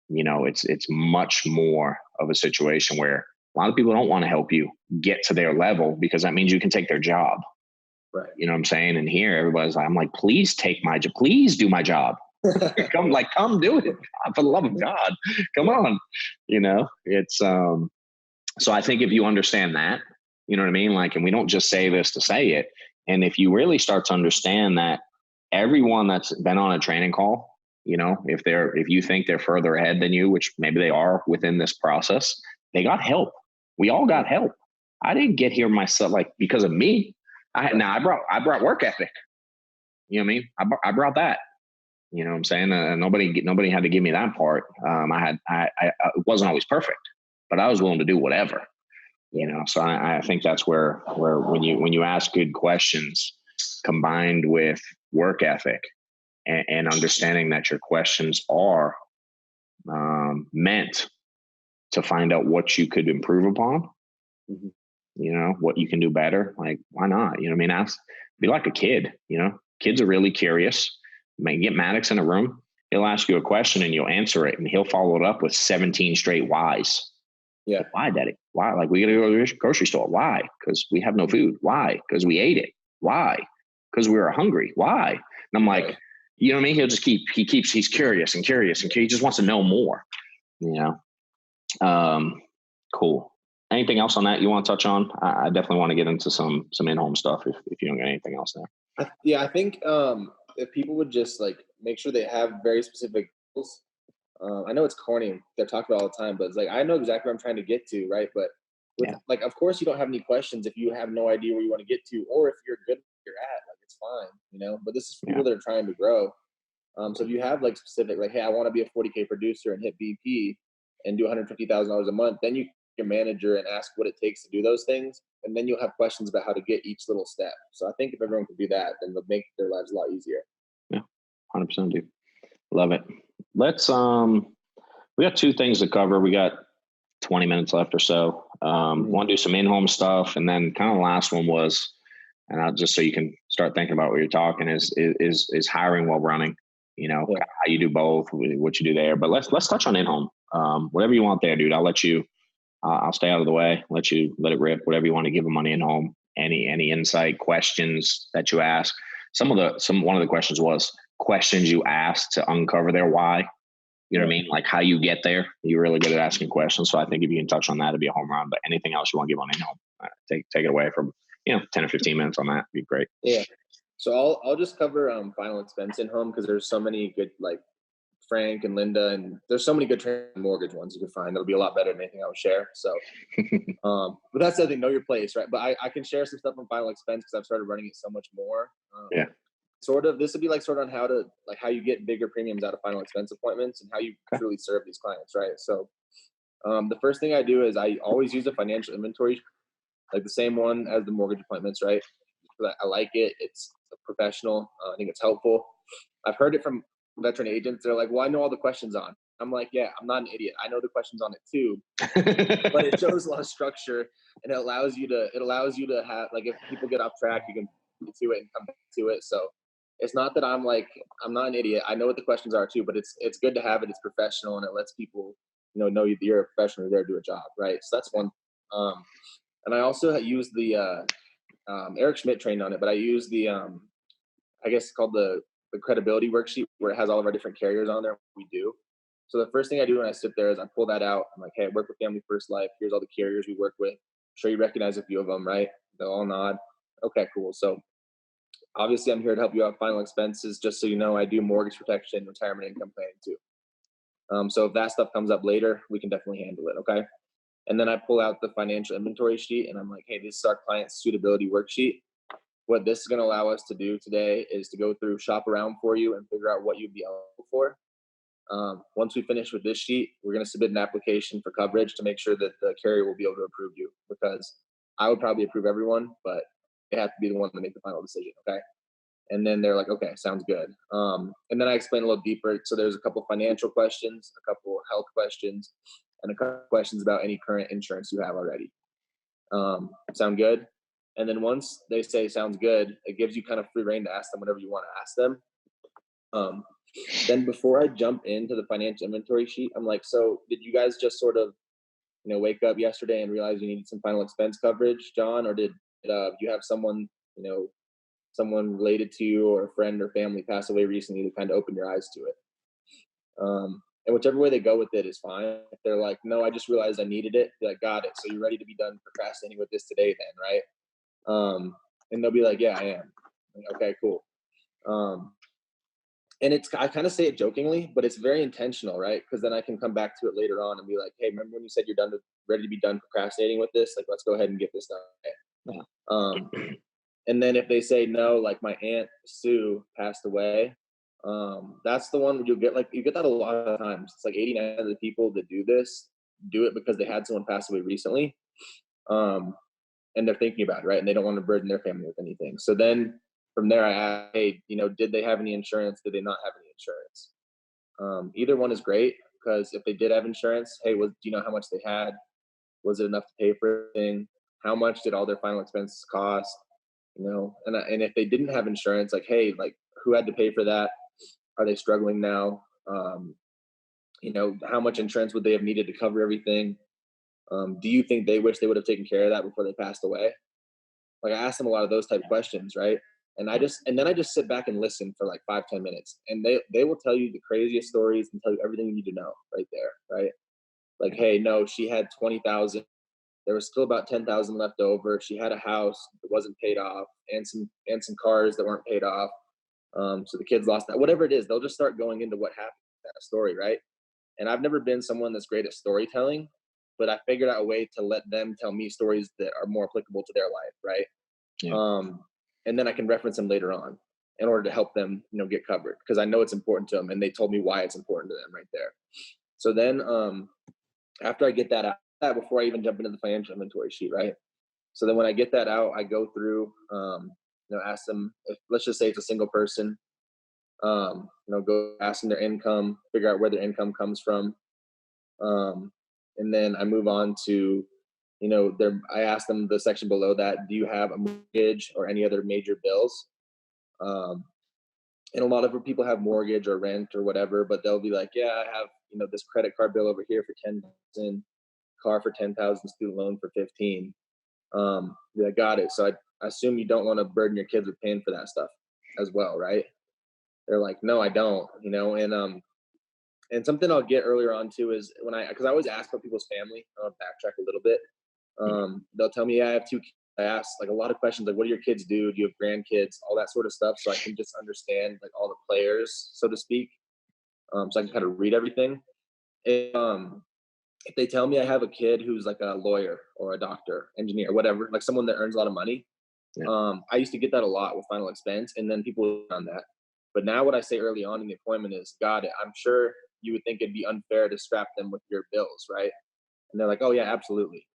it's much more of a situation where a lot of people don't want to help you get to their level because that means you can take their job. Right. You know what I'm saying? And here everybody's like, I'm like, please take my job. Please do my job. come do it. For the love of God. Come on. It's, so I think if you understand that, you know what I mean? Like, and we don't just say this to say it. And if you really start to understand that everyone that's been on a training call, if you think they're further ahead than you, which maybe they are within this process, they got help. We all got help. I didn't get here myself, like because of me. I brought work ethic. You know what I mean? I brought that. You know what I'm saying? Nobody had to give me that part. I it wasn't always perfect, but I was willing to do whatever. So I think that's where when you ask good questions combined with work ethic and understanding that your questions are meant to find out what you could improve upon, what you can do better. Like, why not? Be like a kid, kids are really curious. Get Maddox in a room. He'll ask you a question and you'll answer it and he'll follow it up with 17 straight whys. Yeah. Why, Daddy? Why? Like, we got to go to the grocery store. Why? Because we have no food. Why? Because we ate it. Why? Because we were hungry. Why? And I'm like, you know what I mean? He's curious and curious and he just wants to know more. Cool. Anything else on that you want to touch on? I definitely want to get into some in-home stuff if you don't got anything else there. Yeah, I think if people would just like make sure they have very specific goals. I know it's corny, they're talking about all the time, but it's like, I know exactly where I'm trying to get to, right? But like, of course you don't have any questions if you have no idea where you want to get to, or if you're good where you're at, like it's fine, but this is for people that are trying to grow. So if you have like specific, like, hey, I want to be a 40K producer and hit VP and do $150,000 a month, then you your manager and ask what it takes to do those things. And then you'll have questions about how to get each little step. So I think if everyone could do that, then they'll make their lives a lot easier. Yeah, 100%, dude. Love it. Let's, we got two things to cover. We got 20 minutes left or so. Want to do some in-home stuff. And then kind of the last one was, and I'll just so you can start thinking about what you're talking is hiring while running, how you do both, what you do there. But let's touch on in-home. Whatever you want there, dude. I'll let you, I'll stay out of the way, let it rip, whatever you want to give them on in-home. Any insight, questions that you ask. One of the questions was questions you ask to uncover their why. You know what I mean? Like how you get there. You're really good at asking questions. So I think if you can touch on that, it'd be a home run. But anything else you want to give on in-home, take it away from 10 or 15 minutes on that. It'd be great. Yeah. So I'll just cover final expense in-home because there's so many good, like Frank and Linda, and there's so many good mortgage ones you can find. That'll be a lot better than anything I would share. So, but that's the other thing, know your place, right? But I can share some stuff on final expense because I've started running it so much more. This would be like sort of on how you get bigger premiums out of final expense appointments and how you truly serve these clients, right? So, the first thing I do is I always use a financial inventory, like the same one as the mortgage appointments, right? I like it. It's professional. I think it's helpful. I've heard it from veteran agents. They're like, well, I know all the questions on. I'm like, yeah, I'm not an idiot. I know the questions on it too, but it shows a lot of structure and it allows you to have, like, if people get off track, you can get to it and come back to it. So it's not that I'm not an idiot. I know what the questions are too, but it's good to have it. It's professional and it lets people, know you're a professional, you're there to do a job. Right. So that's one. And I also use the, Eric Schmidt trained on it, but I use the, I guess it's called the credibility worksheet where it has all of our different carriers on there. We do. So the first thing I do when I sit there is I pull that out. I'm like, hey, I work with Family First Life. Here's all the carriers we work with. I'm sure you recognize a few of them, right? They'll all nod. Okay, cool. So obviously I'm here to help you out with final expenses. Just so you know, I do mortgage protection, retirement income planning too. So if that stuff comes up later, we can definitely handle it. Okay. And then I pull out the financial inventory sheet and I'm like, hey, this is our client suitability worksheet. What this is going to allow us to do today is to go through, shop around for you and figure out what you'd be eligible for. Once we finish with this sheet, we're going to submit an application for coverage to make sure that the carrier will be able to approve you, because I would probably approve everyone, but they have to be the one to make the final decision. Okay. And then they're like, okay, sounds good. And then I explain a little deeper. So there's a couple financial questions, a couple health questions, and a couple questions about any current insurance you have already. Sound good? And then once they say sounds good, it gives you kind of free reign to ask them whatever you want to ask them. Then before I jump into the financial inventory sheet, I'm like, so did you guys just sort of, wake up yesterday and realize you needed some final expense coverage, John, or did you have someone, someone related to you or a friend or family pass away recently to kind of open your eyes to it? And whichever way they go with it is fine. If they're like, no, I just realized I needed it, be like, got it. So you're ready to be done procrastinating with this today then, right? And they'll be like, yeah, I am. Like, okay, cool. And I kind of say it jokingly, but it's very intentional, right? Because then I can come back to it later on and be like, hey, remember when you said you're ready to be done procrastinating with this? Like, let's go ahead and get this done. Yeah. And then if they say no, like my Aunt Sue passed away, that's the one you get that a lot of times. It's like 89% of the people that do this do it because they had someone pass away recently. And they're thinking about it, right? And they don't want to burden their family with anything. So then from there, I ask, hey, did they have any insurance? Did they not have any insurance? Either one is great, because if they did have insurance, hey, do you know how much they had? Was it enough to pay for everything? How much did all their final expenses cost? And if they didn't have insurance, like, hey, like who had to pay for that? Are they struggling now? How much insurance would they have needed to cover everything? Do you think they wish they would have taken care of that before they passed away? Like, I asked them a lot of those type of questions, right? And then I just sit back and listen for like 5-10 minutes, and they will tell you the craziest stories and tell you everything you need to know right there, right? Like, hey, no, she had 20,000. There was still about 10,000 left over. She had a house that wasn't paid off, and some cars that weren't paid off. So the kids lost that. Whatever it is, they'll just start going into what happened in that story, right? And I've never been someone that's great at storytelling, but I figured out a way to let them tell me stories that are more applicable to their life, right? Yeah. And then I can reference them later on in order to help them, get covered, because I know it's important to them, and they told me why it's important to them right there. So then after I get that out, before I even jump into the financial inventory sheet, right? So then when I get that out, I go through, ask them, let's just say it's a single person, go ask them their income, figure out where their income comes from. And then I move on to, I ask them the section below that, do you have a mortgage or any other major bills? And a lot of people have mortgage or rent or whatever, but they'll be like, yeah, I have, this credit card bill over here for 10,000, car for 10,000, student loan for 15. I got it. So I assume you don't want to burden your kids with paying for that stuff as well, right? They're like, no, I don't, and something I'll get earlier on too is because I always ask about people's family. I'll backtrack a little bit. They'll tell me, yeah, I have 2 kids. I ask like a lot of questions, like, what do your kids do? Do you have grandkids? All that sort of stuff. So I can just understand like all the players, so to speak. So I can kind of read everything. If they tell me I have a kid who's like a lawyer or a doctor, engineer, whatever, like someone that earns a lot of money, I used to get that a lot with final expense, and then people would on that. But now what I say early on in the appointment is, got it. I'm sure you would think it'd be unfair to strap them with your bills, right? And they're like, oh yeah, absolutely.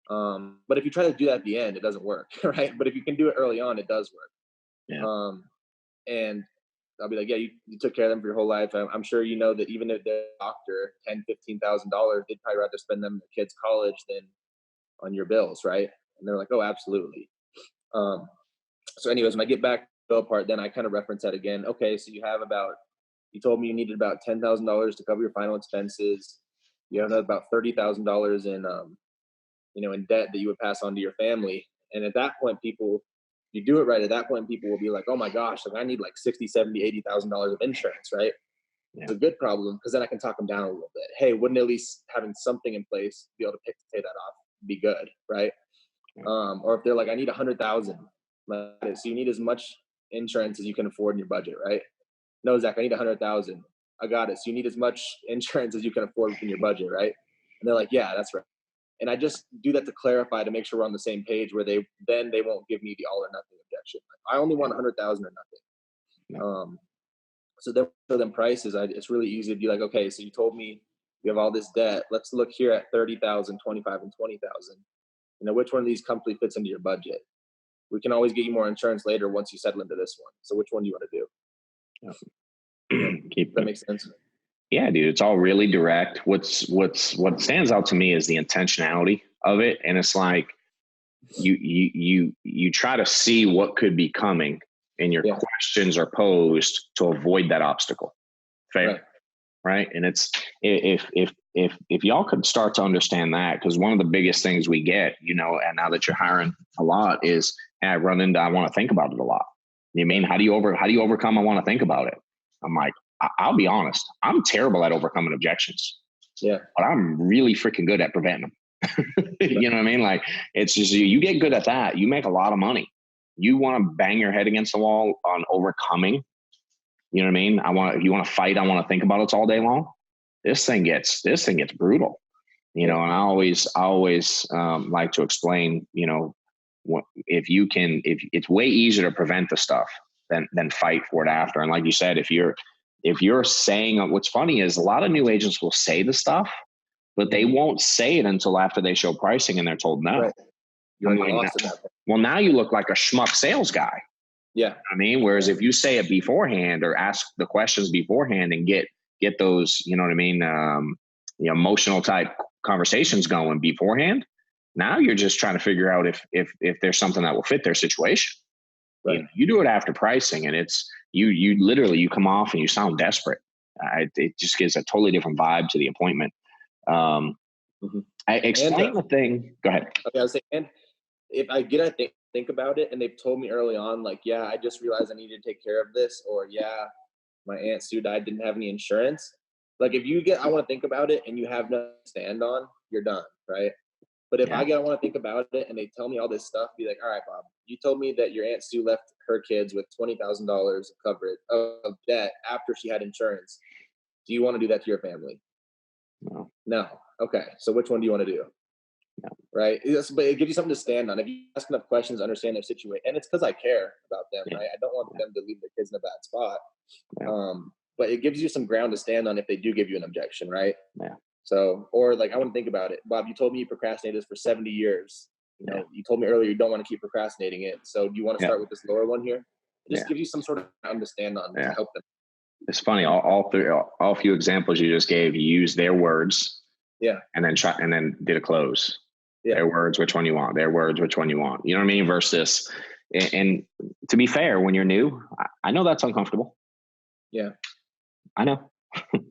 But if you try to do that at the end, it doesn't work, right? But if you can do it early on, it does work. Yeah. And I'll be like, yeah, you took care of them for your whole life. I'm sure you know that even if they're a doctor, $10,000-$15,000, they'd probably rather spend them in their kids' college than on your bills, right? And they're like, oh, absolutely. So anyways, when I get back to the bill part, then I kind of reference that again. Okay, so you told me you needed about $10,000 to cover your final expenses. You have about $30,000 in debt that you would pass on to your family. And at that point, you do it right. At that point, people will be like, oh my gosh, like I need like $60,000, $70,000, $80,000 of insurance, right? Yeah. It's a good problem, because then I can talk them down a little bit. Hey, wouldn't at least having something in place, be able to pay that off, be good, right? Yeah. Or if they're like, I need 100,000, so you need as much insurance as you can afford in your budget, right? No, Zach, I need 100,000. I got it. So you need as much insurance as you can afford within your budget, right? And they're like, yeah, that's right. And I just do that to clarify, to make sure we're on the same page, where they won't give me the all or nothing objection. Like, I only want 100,000 or nothing. Yeah. So then for them prices, it's really easy to be like, okay, so you told me you have all this debt. Let's look here at 30,000, 25, and 20,000. Which one of these comfortably fits into your budget? We can always get you more insurance later once you settle into this one. So which one do you want to do? Yeah. That makes sense. Yeah, dude, it's all really direct. What stands out to me is the intentionality of it. And it's like, you try to see what could be coming, and your questions are posed to avoid that obstacle. Fair. Right. And it's, if y'all could start to understand that, because one of the biggest things we get, and now that you're hiring a lot is, I run into, I want to think about it a lot. You mean, how do you overcome? I want to think about it. I'm like, I'll be honest. I'm terrible at overcoming objections. Yeah. But I'm really freaking good at preventing them. You know what I mean? Like, it's just, you get good at that. You make a lot of money. You want to bang your head against the wall on overcoming. You know what I mean? If you want to fight, I want to think about it all day long. This thing gets brutal, and I always like to explain, if it's way easier to prevent the stuff than fight for it after. And like you said, if you're saying, what's funny is a lot of new agents will say the stuff, but they won't say it until after they show pricing and they're told no. Right. Well, now you look like a schmuck sales guy. Yeah. I mean, whereas if you say it beforehand or ask the questions beforehand and get those, emotional type conversations going beforehand, now you're just trying to figure out if there's something that will fit their situation. Right. You do it after pricing, and it's you literally, you come off and you sound desperate. It just gives a totally different vibe to the appointment. I explain the thing. Go ahead. Okay, I was saying, and if I get to think about it, and they've told me early on, like, yeah, I just realized I needed to take care of this, or yeah, my Aunt Sue died, didn't have any insurance. Like, if you I want to think about it, and you have nothing to stand on, you're done, right? But if I want to think about it, and they tell me all this stuff, be like, all right, Bob, you told me that your Aunt Sue left her kids with $20,000 of coverage of debt after she had insurance. Do you want to do that to your family? No. Okay. So which one do you want to do? No. Right. But it gives you something to stand on. If you ask enough questions, understand their situation. And it's because I care about them, right? I don't want them to leave their kids in a bad spot. But it gives you some ground to stand on if they do give you an objection, right? Yeah. So, or like, I want to think about it. Bob, you told me you procrastinated this for 70 years. You told me earlier you don't want to keep procrastinating it. So do you want to start with this lower one here? It just gives you some sort of ground to stand on to help them. It's funny. All few examples you just gave, you used their words. Yeah. And then did a close. Yeah. Their words, which one you want. Their words, which one you want. You know what I mean? Versus, and to be fair, when you're new, I know that's uncomfortable. Yeah. I know.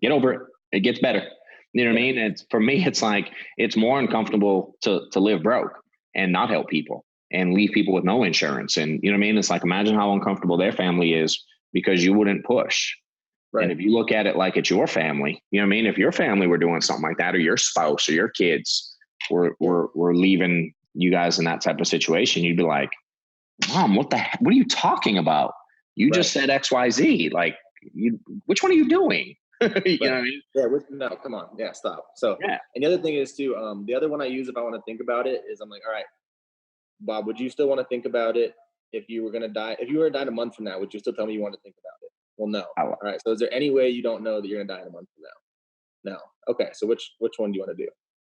Get over it. It gets better. You know what I mean? It's, for me, it's like, it's more uncomfortable to live broke and not help people and leave people with no insurance. And you know what I mean? It's like, imagine how uncomfortable their family is because you wouldn't push. Right. And if you look at it like it's your family, you know what I mean? If your family were doing something like that, or your spouse or your kids were leaving you guys in that type of situation, you'd be like, Mom, what are you talking about? You just said XYZ. Like, which one are you doing? You know what I mean? Yeah. No, come on. Yeah. Stop. So, and the other thing is too, the other one I use if I want to think about it is I'm like, all right, Bob, would you still want to think about it if you were going to die? If you were to die in a month from now, would you still tell me you want to think about it? Well, no. All right. So is there any way you don't know that you're going to die in a month from now? No. Okay. So which one do you want to do?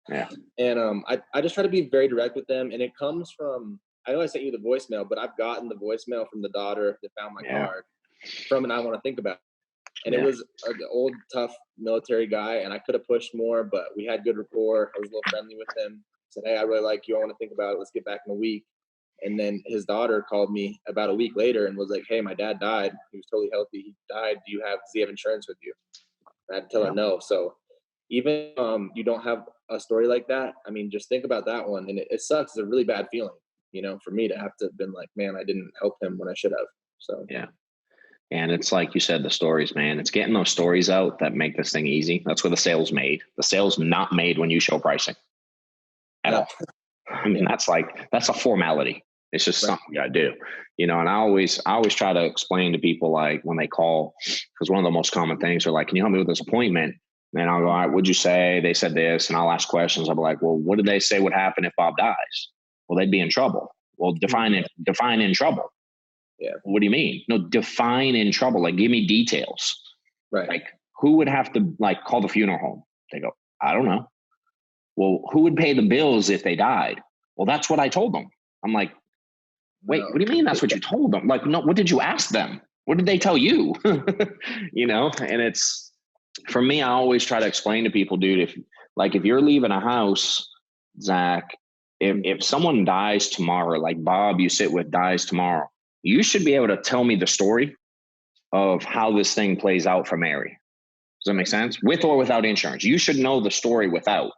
Yeah. And I just try to be very direct with them. And it comes from, I know I sent you the voicemail, but I've gotten the voicemail from the daughter that found my card from, and I want to think about it. And it was an old, tough military guy, and I could have pushed more, but we had good rapport. I was a little friendly with him. Said, hey, I really like you. I want to think about it. Let's get back in a week. And then his daughter called me about a week later and was like, hey, my dad died. He was totally healthy. He died. Does he have insurance with you? And I had to tell her no. So even you don't have a story like that, I mean, just think about that one. And it sucks. It's a really bad feeling, for me to have to have been like, man, I didn't help him when I should have. So, yeah. And it's like you said, the stories, man, it's getting those stories out that make this thing easy. That's where the sale's made. The sale's not made when you show pricing at all. I mean, that's a formality. It's just something you gotta do, and I always try to explain to people, like when they call, because one of the most common things are like, can you help me with this appointment? And I'll go, all right, what'd you say? They said this, and I'll ask questions. I'll be like, well, what did they say would happen if Bob dies? Well, they'd be in trouble. Well, define in trouble. Yeah. What do you mean? No, define in trouble. Like, give me details. Right. Like, who would have to call the funeral home? They go, I don't know. Well, who would pay the bills if they died? Well, that's what I told them. I'm like, wait, what do you mean that's what you told them? Like, no, what did you ask them? What did they tell you? And it's, for me, I always try to explain to people, dude, if you're leaving a house, Zach, If someone dies tomorrow, like Bob you sit with dies tomorrow, you should be able to tell me the story of how this thing plays out for Mary. Does that make sense? With or without insurance. You should know the story without.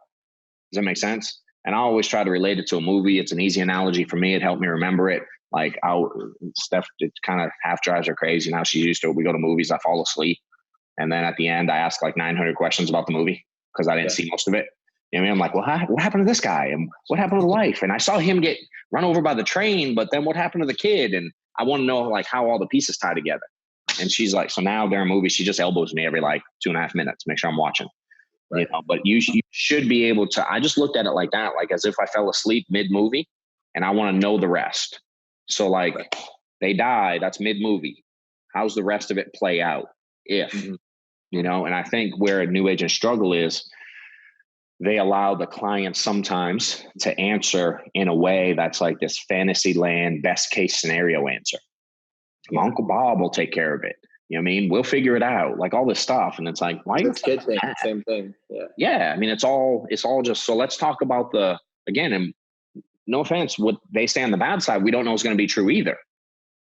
Does that make sense? And I always try to relate it to a movie. It's an easy analogy for me. It helped me remember it. Like Steph, it kind of half drives her crazy now. She's used to it. We go to movies, I fall asleep. And then at the end, I ask like 900 questions about the movie because I didn't see most of it. You know what I mean? I'm like, well, what happened to this guy? And what happened to the wife? And I saw him get run over by the train, but then what happened to the kid? And I want to know like how all the pieces tie together. And she's like, so now during movies, she just elbows me every like 2.5 minutes, make sure I'm watching. Right. You know, but you should be able to, I just looked at it like that, like as if I fell asleep mid-movie and I want to know the rest. So like they die, that's mid-movie. How's the rest of it play out? If, you know, and I think where a new agent struggle is, they allow the client sometimes to answer in a way that's like this fantasy land, best case scenario answer. My Uncle Bob will take care of it. You know what I mean? We'll figure it out, like all this stuff. And it's like, why are you kid thing? Same thing. Yeah. Yeah. I mean, it's all just, so let's talk about again, and no offense, what they say on the bad side, we don't know is going to be true either.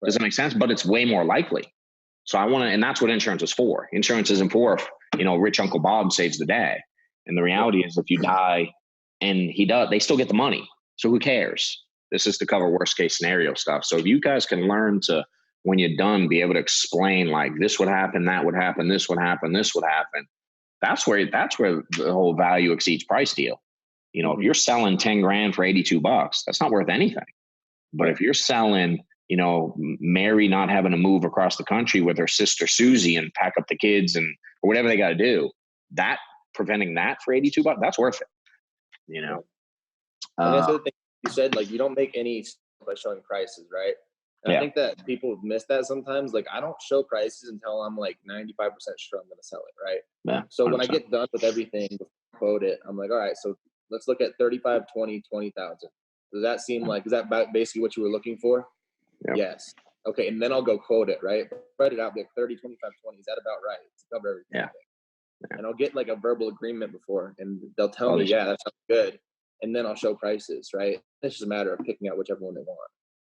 Right. Does it make sense? But it's way more likely. So and that's what insurance is for. Insurance isn't for, you know, rich Uncle Bob saves the day. And the reality is if you die and they still get the money. So who cares? This is to cover worst case scenario stuff. So if you guys can learn to, when you're done, be able to explain like this would happen, that would happen, this would happen, this would happen. That's where the whole value exceeds price deal. You know, if you're selling 10 grand for $82, that's not worth anything. But if you're selling, you know, Mary not having to move across the country with her sister Susie and pack up the kids or whatever they got to do, that preventing that for $82, that's worth it. You know, and that's the thing you said, like you don't make any by showing prices, right? And I think that people miss that sometimes. Like I don't show prices until I'm like 95% sure I'm going to sell it, right? Yeah. So when I get done with everything, quote it, I'm like, all right, so let's look at 35, 20, 20,000. Does that seem like, is that basically what you were looking for? Yeah. Yes. Okay. And then I'll go quote it, right? Spread it out like 30, 25, 20. Is that about right? To cover everything. Yeah. And I'll get like a verbal agreement before and they'll tell me, yeah, that sounds good. And then I'll show prices, right? It's just a matter of picking out whichever one they want.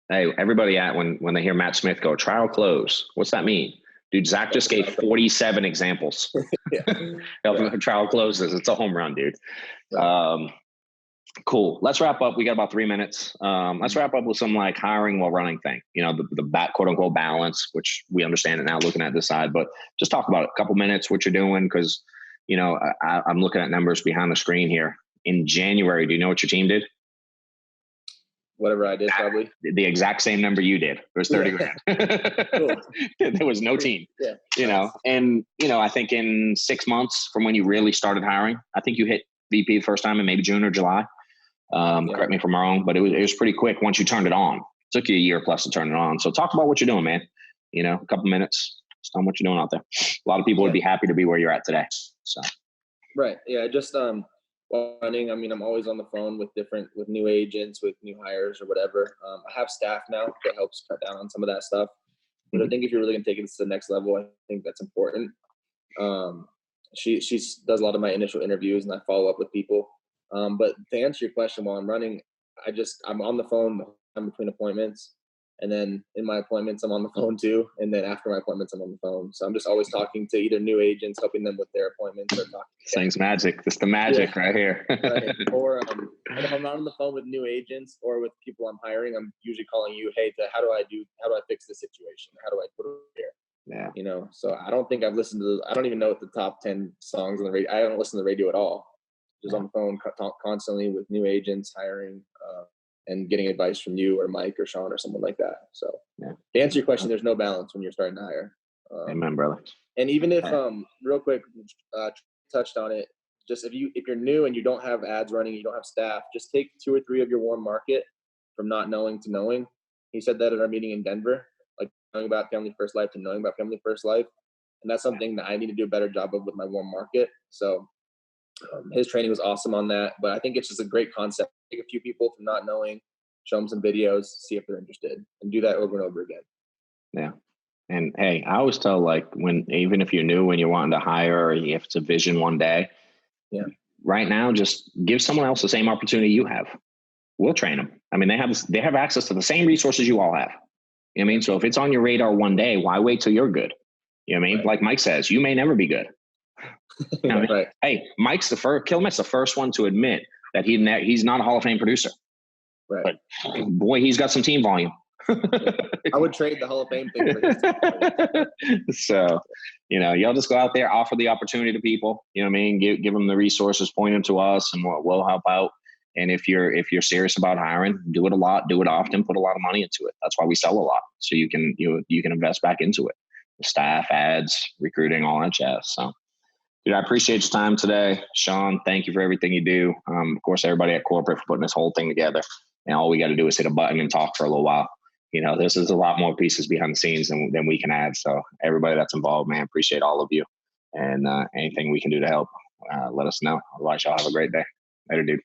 Hey, everybody when they hear Matt Smith go, trial close, what's that mean? Dude, Zach just gave 47 examples of trial closes. It's a home run, dude. Cool. Let's wrap up. We got about 3 minutes. Let's wrap up with some like hiring while running thing. You know, the quote unquote balance, which we understand it now looking at this side, but just talk about it. A couple minutes, what you're doing. Because, you know, I'm looking at numbers behind the screen here. In January, do you know what your team did? Whatever I did, probably. The exact same number you did. It was 30 grand. Cool. There was no team, you know, and, you know, I think in 6 months from when you really started hiring, I think you hit VP the first time in maybe June or July. Correct me if I'm wrong, but it was pretty quick once you turned it on. It took you a year plus to turn it on. So talk about what you're doing, man. You know, a couple minutes, just tell them what you're doing out there. A lot of people would be happy to be where you're at today. So. Right. Yeah. Just, while running, I mean, I'm always on the phone with new agents, with new hires or whatever. I have staff now that helps cut down on some of that stuff. But I think if you're really going to take it to the next level, I think that's important. She does a lot of my initial interviews and I follow up with people. But to answer your question, while I'm running, I'm on the phone between appointments. And then in my appointments, I'm on the phone too. And then after my appointments, I'm on the phone. So I'm just always talking to either new agents, helping them with their appointments, or talking. Thing's magic. It's the magic right here. Right. Or and if I'm not on the phone with new agents or with people I'm hiring, I'm usually calling you, hey, how do I fix this situation? How do I put it here? Yeah. You know, so I don't think I've listened to, I don't even know what the top 10 songs on the radio. I don't listen to the radio at all. Just on the phone constantly with new agents, hiring, and getting advice from you or Mike or Sean or someone like that. So to answer your question, there's no balance when you're starting to hire. Amen, brother. And even if, real quick, touched on it, just if you're new and you don't have ads running, you don't have staff, just take 2 or 3 of your warm market from not knowing to knowing. He said that at our meeting in Denver, like knowing about Family First Life to knowing about Family First Life. And that's something that I need to do a better job of with my warm market. So his training was awesome on that, but I think it's just a great concept. Take a few people from not knowing, show them some videos, see if they're interested, and do that over and over again. Yeah. And hey, I always tell, like, even if you're new, when you're wanting to hire or if it's a vision one day, right now, just give someone else the same opportunity you have. we'll train them. I mean, they have access to the same resources you all have. You know what I mean? So if it's on your radar one day, why wait till you're good? You know what I mean? Right. Like Mike says, you may never be good. You know what I mean? Right. Hey, Kilmet's the first one to admit that he's not a Hall of Fame producer. Right. But boy, he's got some team volume. I would trade the Hall of Fame thing for his team. So, y'all just go out there, offer the opportunity to people. You know what I mean? Give them the resources, point them to us, and we'll help out. And if you're serious about hiring, do it a lot, do it often, put a lot of money into it. That's why we sell a lot, so you can invest back into it. Staff, ads, recruiting, all that jazz. So, dude, I appreciate your time today, Sean. Thank you for everything you do. Of course, everybody at corporate for putting this whole thing together. And all we got to do is hit a button and talk for a little while. This is a lot more pieces behind the scenes than we can add. So everybody that's involved, man, appreciate all of you. And anything we can do to help, let us know. Otherwise, y'all have a great day. Later, dude.